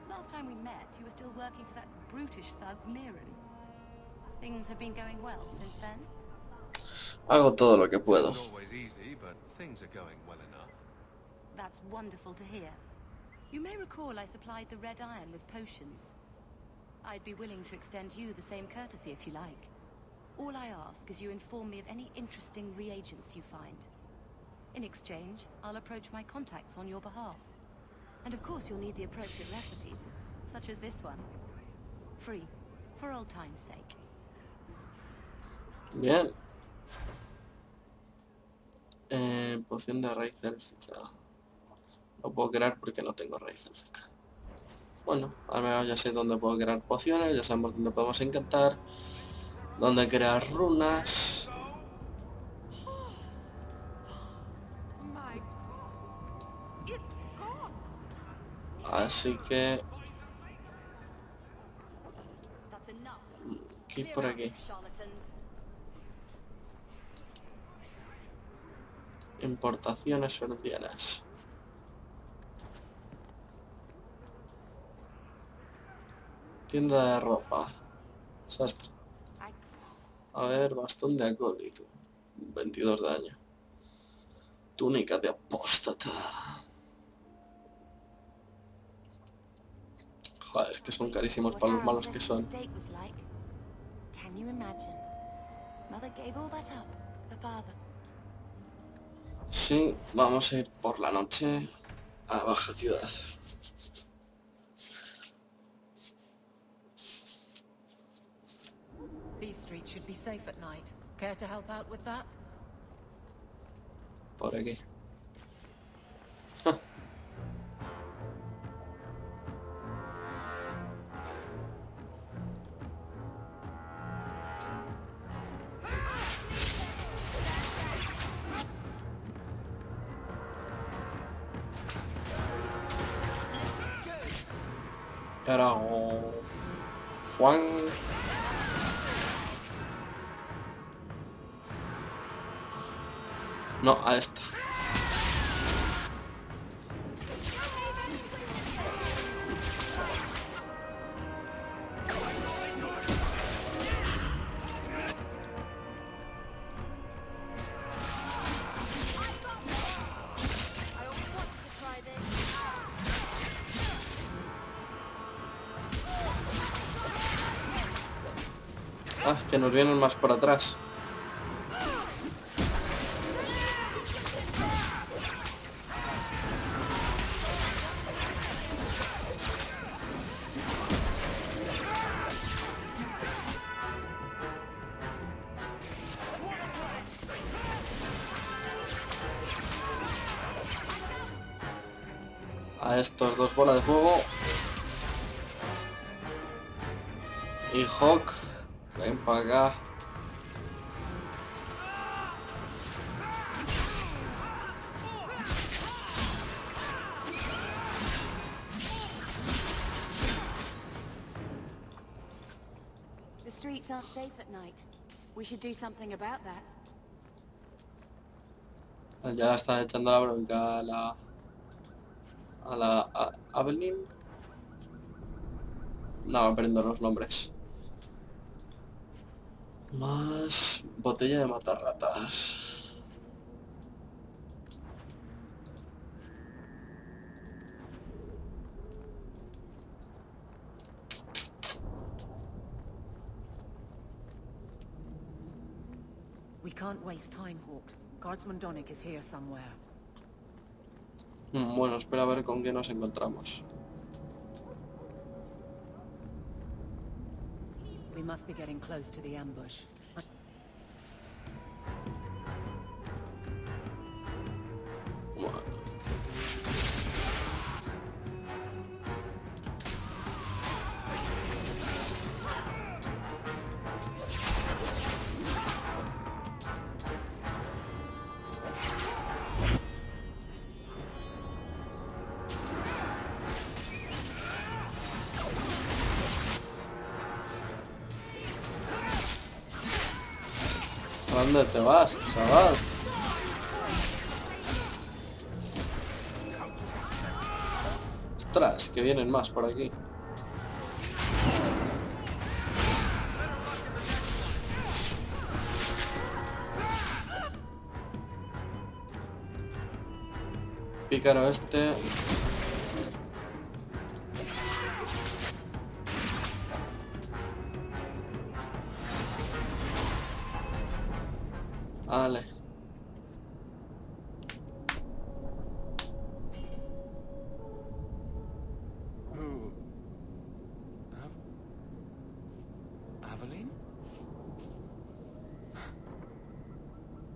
Last time we met, you were still working for that brutish thug, Miran. Things have been going well since then? Hago todo lo que puedo. It's always easy, but things are going well enough. That's wonderful to hear. You may recall I supplied the Red Iron with potions. I'd be willing to extend you the same courtesy if you like. All I ask is you inform me of any interesting reagents you find. In exchange, I'll approach my contacts on your behalf. And of course you'll need the appropriate recipes, such as this one. Free, for old time's sake. Bien. Poción de raíz élfica. No puedo crear porque no tengo raíz élfica. Bueno, al menos ya sé dónde puedo crear pociones, ya sabemos dónde podemos encantar, dónde crear runas. Así que... ¿qué hay por aquí? Importaciones freudianas. Tienda de ropa. Sastre. A ver, bastón de acólito. 22 de daño. Túnica de apóstata. Joder, es que son carísimos para los malos que son. Sí, vamos a ir por la noche a baja ciudad. These streets should be safe at night. Care to help out with that? Por aquí. Carajo. Juan. No, a esta. Ah, que nos vienen más por atrás. A estos dos bolas de fuego. Y Hawk, ven para acá. The streets aren't safe at night. We should do something about that. Ya está echando la bronca a la Avelin. No, aprendo los nombres. Más botella de matar ratas. We can't waste time, Hawk. Guardsman Donick is here somewhere. Bueno, espera a ver con qué nos encontramos. We must be getting close to the ambush. ¿A dónde te vas, chaval? Ostras, que vienen más por aquí. Pícaro este. Vale. Oh. Aveline?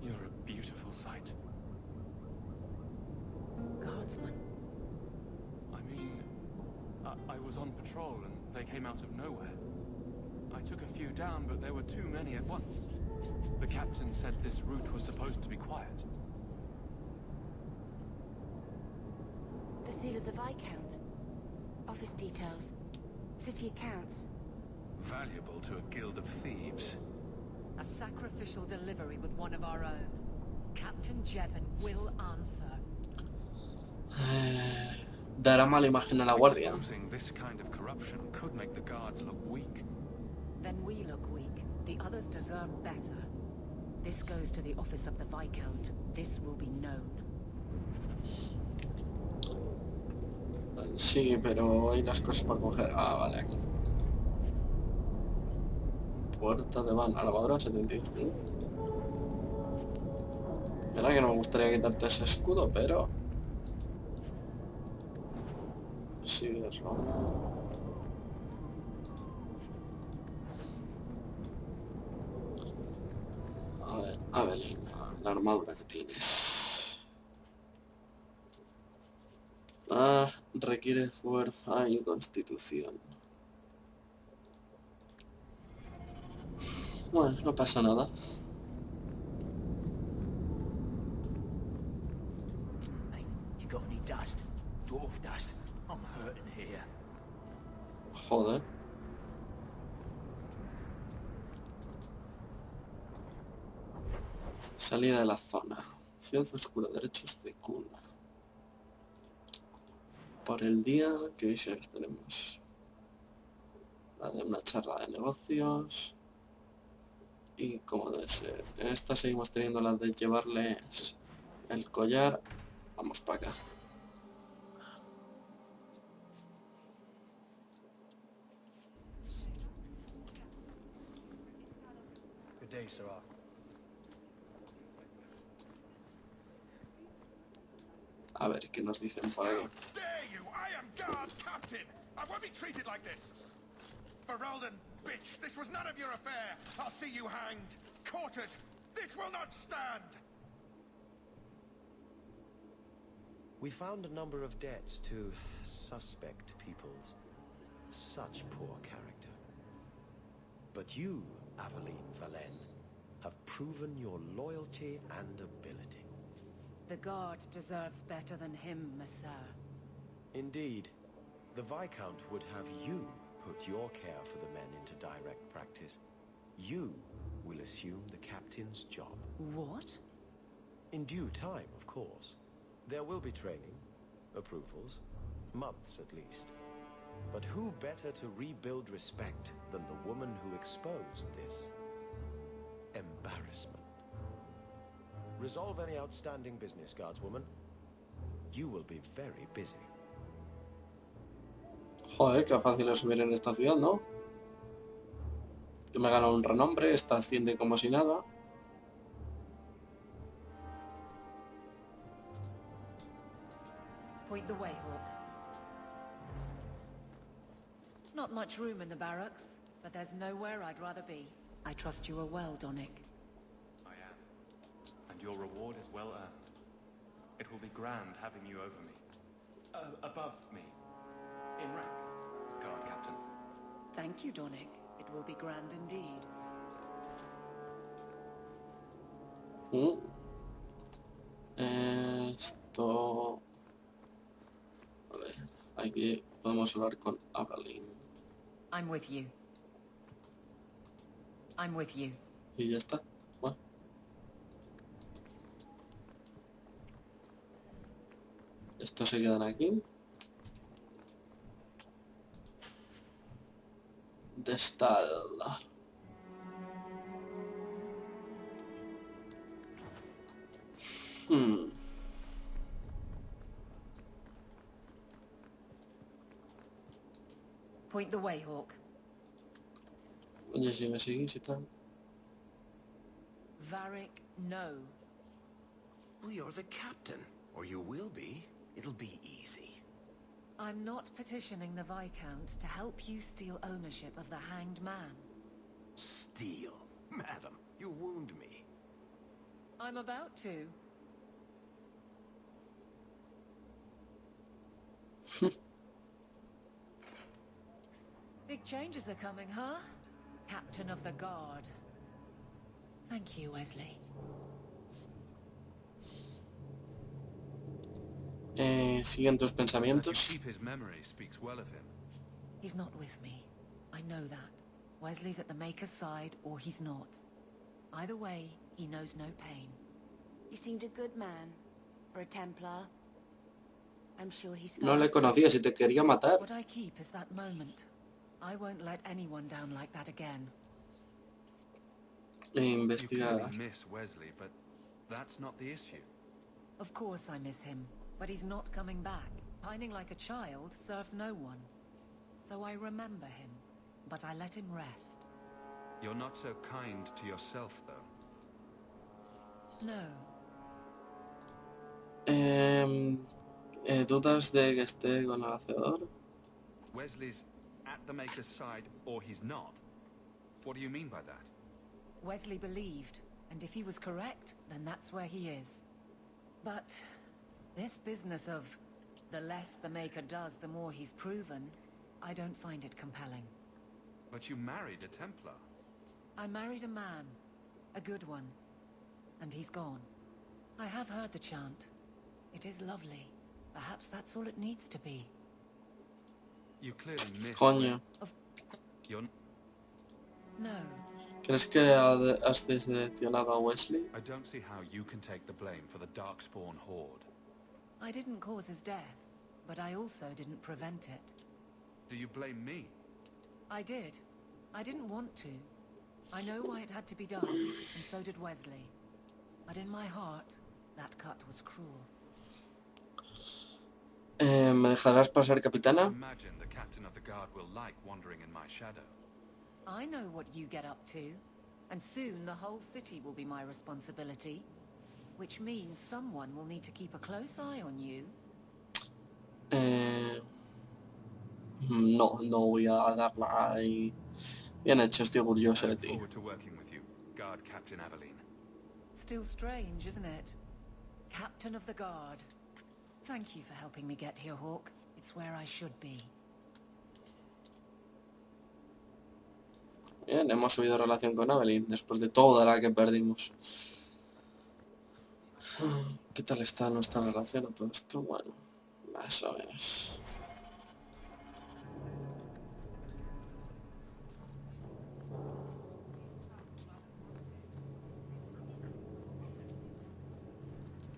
You're a beautiful sight. Guardsman. I mean, I was on patrol and they came out of nowhere. I took a few down, but there were too many at once. The captain said this route was supposed to be quiet. The seal of the Viscount. Office details. City accounts. Valuable to a guild of thieves. A sacrificial delivery with one of our own. Captain Jevon will answer. Dará mala imagen a la guardia. Exposing this kind of corruption could make the guards look weak. Then we look weak. The others deserve better. This goes to the office of the Viscount. This will be known. Sí, pero hay las cosas para coger. Ah, vale, aquí. Puerta de van a lavadora 75. Mira que no me gustaría quitarte ese escudo, pero... Sí, es rojo. A ver, la armadura que tienes. Ah, requiere fuerza y constitución. Bueno, no pasa nada. Hey, you got any dust? Dwarf dust? I'm hurting here. Joder. Salida de la zona. Ciudad Oscura, derechos de cuna. Por el día, ¿qué visiones tenemos? La de una charla de negocios. Y como debe ser. En esta seguimos teniendo las de llevarles el collar. Vamos para acá. Good day, Sarah. A ver, ¿qué nos dicen por ahí? Dare you! I am guard captain! I won't be treated like this! Ferelden, bitch! This was none of your affair! I'll see you hanged! Quartered! This will not stand! We found a number of debts to suspect peoples. Such poor character. But you, Aveline Valen, have proven your loyalty and ability. The guard deserves better than him, Messire. Indeed. The Viscount would have you put your care for the men into direct practice. You will assume the captain's job. What? In due time, of course. There will be training, approvals, months at least. But who better to rebuild respect than the woman who exposed this embarrassment? Resolve any outstanding business, guardswoman. You will be very busy. Joder, qué fácil es subir en esta ciudad, ¿no? Yo me he ganado un renombre, esta asciende como si nada. Point the way, Hawk. Not much room in the barracks, but there's nowhere I'd rather be. I trust you are well, Donnic. I am. And your reward is well earned. It will be grand having you over me. Above me. In rank, guard captain. Thank you, Donnic. It will be grand indeed. Esto... A ver, aquí podemos hablar con Aveline. I'm with you. I'm with you. Y ya está. Bueno. Estos se quedan aquí. Destal. Point the way, Hawk. Oye, si me seguís y tal. Varric, no. Well, you're the captain, or you will be. It'll be easy. I'm not petitioning the Viscount to help you steal ownership of the Hanged Man. Steal? Madam, you wound me. I'm about to. Big changes are coming, huh? Captain of the Guard. Thank you, Wesley. Siguen tus pensamientos. Keep his memory speaks well of him. He's not with me. I know that. Wesley's at the Maker's side, or he's not. Either way, he knows no pain. You seemed a good man. For a Templar. I'm sure he's... No le conocías y te quería matar. What I keep is that moment. I won't let anyone down like that again. Investigar. You miss Wesley, but that's not the issue. Of course I miss him, but he's not coming back. Pining like a child serves no one. So I remember him, but I let him rest. You're not so kind to yourself, though. No. ¿Dudas de que esté con el hacedor? Wesley's at the Maker's side, or he's not. What do you mean by that? Wesley believed, and if he was correct, then that's where he is. But this business of the less the Maker does, the more he's proven, I don't find it compelling. But you married a Templar. I married a man, a good one, and he's gone. I have heard the chant. It is lovely. Perhaps that's all it needs to be. You clearly missed... Coño. You're... No. ¿Crees que has decepcionado a Wesley? I don't see how you can take the blame for the Darkspawn horde. I didn't cause his death, but I also didn't prevent it. Do you blame me? I did. I didn't want to. I know why it had to be done, and so did Wesley. But in my heart, that cut was cruel. ¿Me dejarás pasar, capitana? Imagine the captain of the guard will like wandering in my shadow. I know what you get up to, and soon the whole city will be my responsibility. Which means someone will need to keep a close eye on you. No voy a darla ahí. Bien hecho, estoy orgulloso de I look ti. forward to working with you, Guard Captain Aveline. Still strange, isn't it? Captain of the Guard. Thank you for helping me get here, Hawk. It's where I should be. Bien, hemos subido relación con Aveline después de toda la que perdimos. ¿Qué tal está nuestra relación a todo esto? Bueno, más o menos.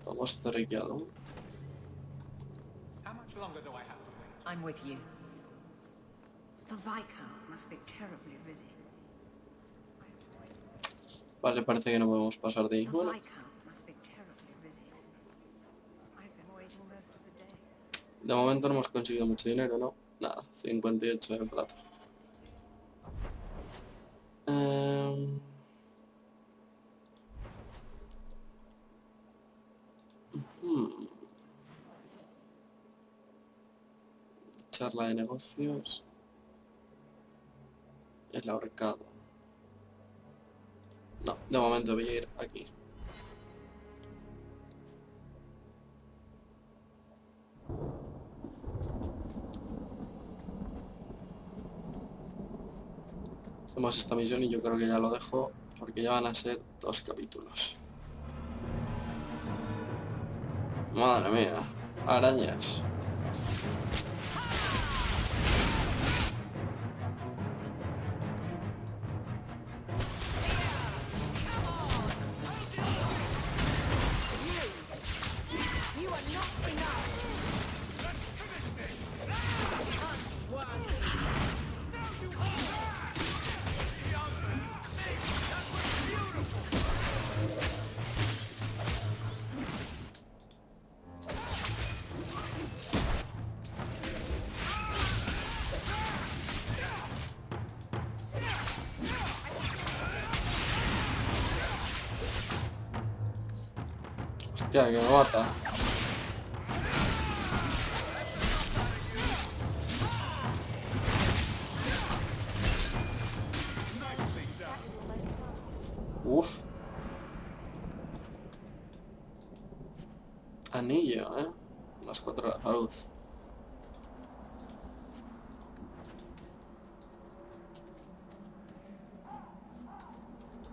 Vamos a hacer aquí algo. I'm with you. The Viscount must be terribly busy. Vale, parece que no podemos pasar de ahí. The Bueno, Viscount must be terribly busy. I've been waiting most of the day. de momento no hemos conseguido mucho dinero, ¿no? Nada, 58 de plata. Charla de negocios. El ahorcado. No, de momento voy a ir aquí. Hacemos esta misión y yo creo que ya lo dejo porque ya van a ser 2 capítulos. Madre mía, arañas. Hostia, que me mata. Uf. Anillo, Más 4 de salud.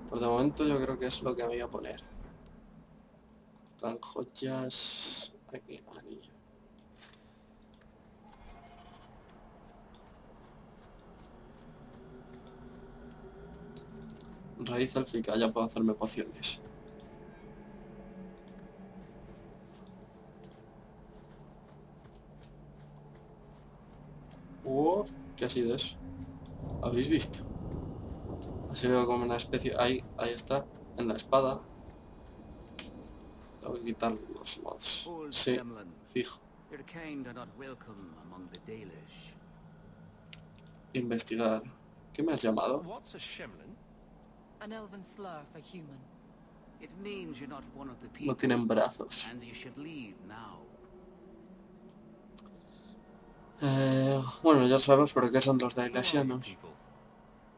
Pues de momento yo creo que es lo que me voy a poner. Plan joyas. Aquí, anillo. Raíz élfica, ya puedo hacerme pociones. ¿Qué ha sido eso? ¿Habéis visto? Ha sido como una especie... Ahí está, en la espada. Tengo que quitar los mods. Sí, fijo. Investigar. ¿Qué me has llamado? What's a Shemlin? An elven slur for human. It means you're not one of the No people, tienen brazos. and you should leave now. Bueno, ya sabemos, pero ¿qué son los Who are you dailasianos? people?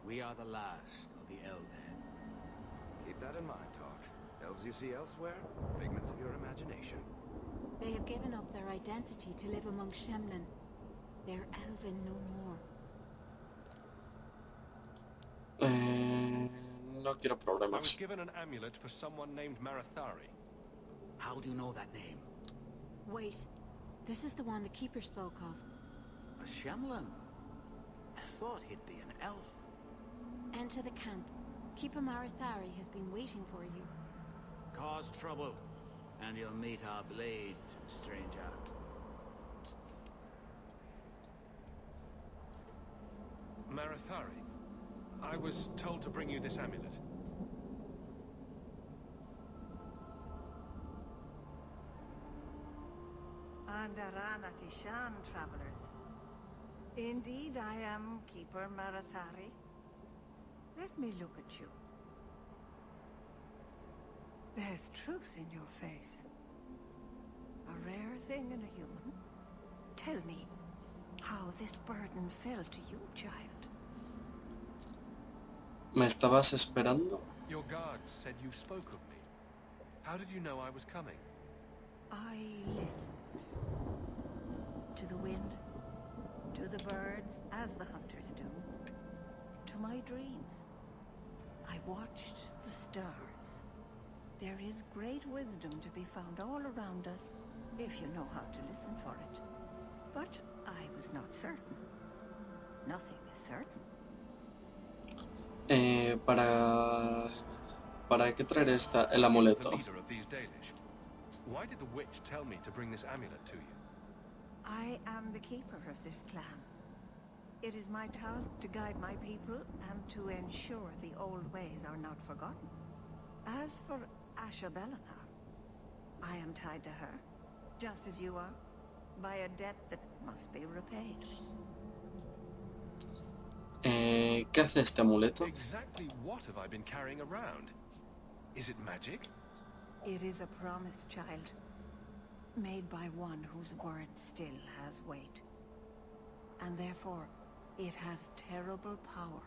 We are the last of the Elden. Keep that in mind, Hawk. Elves you see elsewhere, figments of your imagination. They have given up their identity to live among Shemlin. They're elven no more. No quiero I was problemas. given an amulet for someone named Marathari. How do you know that name? Wait, this is the one the Keeper spoke of. A Shemlin? I thought he'd be an elf. Enter the camp. Keeper Marithari has been waiting for you. Cause trouble, and you'll meet our blades, stranger. Marithari, I was told to bring you this amulet. Andarana Tishan, travelers. Indeed, I am Keeper Marathari. Let me look at you. There's truth in your face. A rare thing in a human. Tell me how this burden fell to you, child. ¿Me estabas esperando? Your guards said you spoke of me. How did you know I was coming? I listened. To the wind, to the birds, as the hunters do. To my dreams. I watched the stars. There is great wisdom to be found all around us, if you know how to listen for it. But I was not certain. Nothing is certain. ¿Para qué traer el amuleto? The leader of these Dalish. Why did the witch tell me to bring this amulet to you? I am the keeper of this clan. It is my task to guide my people and to ensure the old ways are not forgotten. As for Asha Belana, I am tied to her, just as you are, by a debt that must be repaid. ¿Qué hace este amuleto? Exactly what have I been carrying around? Is it magic? It is a promise, child. Made by one whose word still has weight. And therefore, it has terrible power.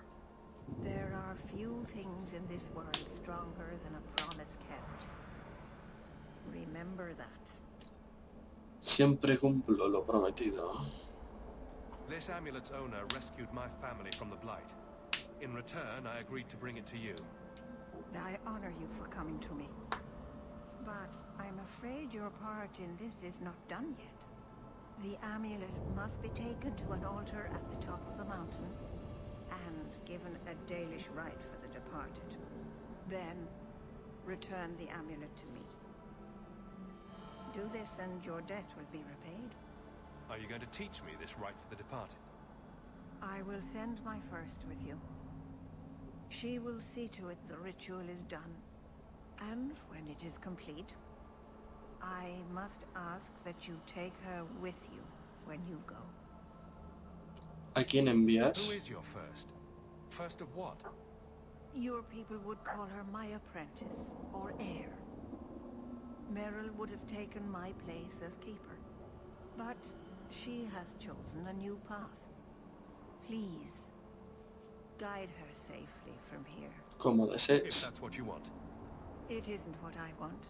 There are few things in this world stronger than a promise kept. Remember that. Siempre cumplo lo prometido. This amulet's owner rescued my family from the Blight. In return, I agreed to bring it to you. I honor you for coming to me. But I'm afraid your part in this is not done yet. The amulet must be taken to an altar at the top of the mountain and given a Dalish rite for the departed. Then, return the amulet to me. Do this and your debt will be repaid. Are you going to teach me this rite for the departed? I will send my first with you. She will see to it the ritual is done. And when it is complete, I must ask that you take her with you when you go. ¿A quién envías? Who is your first? First of what? Your people would call her my apprentice, or heir. Meryl would have taken my place as keeper. But she has chosen a new path. Please, guide her safely from here. Como If desees. that's what you want. It isn't what I want,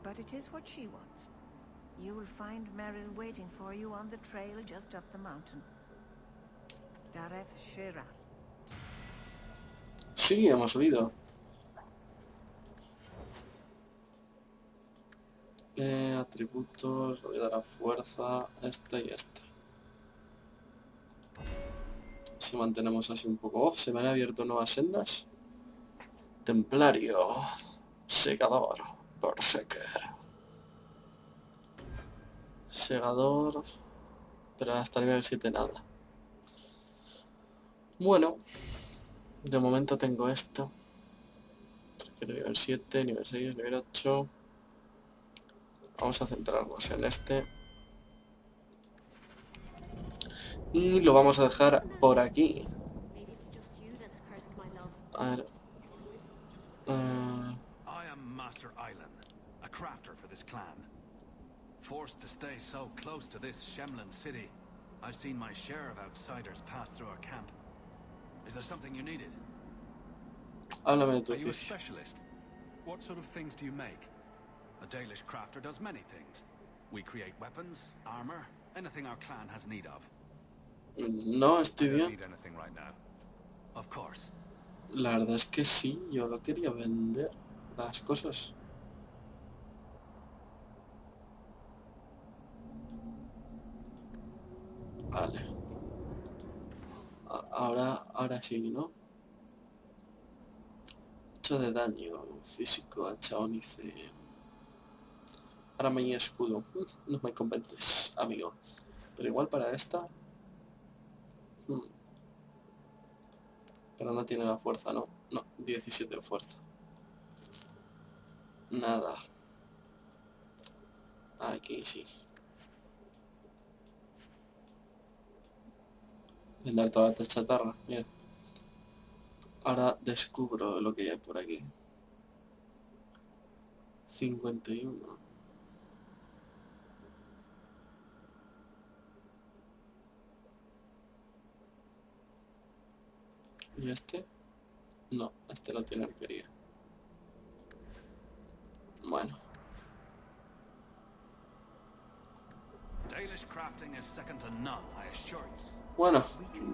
but it is what she wants. You will find Meryl waiting for you on the trail just up the mountain. Dareth Shira. Sí, hemos subido. Atributos, le voy a dar a fuerza, este y este. Si mantenemos así un poco off, se me han abierto nuevas sendas. Templario, segador, berserker. Segador, pero hasta nivel 7 nada. Bueno, de momento tengo esto. Nivel 7, nivel 6, nivel 8. Vamos a centrarnos en este. Y lo vamos a dejar por aquí. A ver. I am Master Island, a crafter for this clan. Forced to stay so close to this Shemlin city, I've seen my share of outsiders pass through our camp. Is there something you needed? Háblame de tu Are you a oficio. specialist? What sort of things do you make? A Dalish crafter does many things. We create weapons, armor, anything our clan has need of. No, estoy I don't bien. need anything right now. Of course. La verdad es que sí, yo lo quería vender. Las cosas. Vale. Ahora sí, ¿no? 8 de daño físico a Chaonice. Arma y escudo. No me convences, amigo. Pero igual para esta... Pero no tiene la fuerza, ¿no? No, 17 de fuerza. Nada. Aquí sí. Vender toda esta chatarra, mira. Ahora descubro lo que hay por aquí. 51. ¿Y este? No, este no tiene arquería. Bueno. Bueno,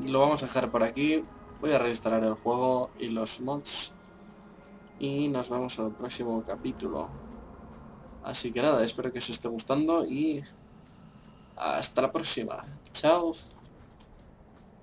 lo vamos a dejar por aquí. Voy a reinstalar el juego y los mods. Y nos vemos en el próximo capítulo. Así que nada, espero que os esté gustando y hasta la próxima. Chao.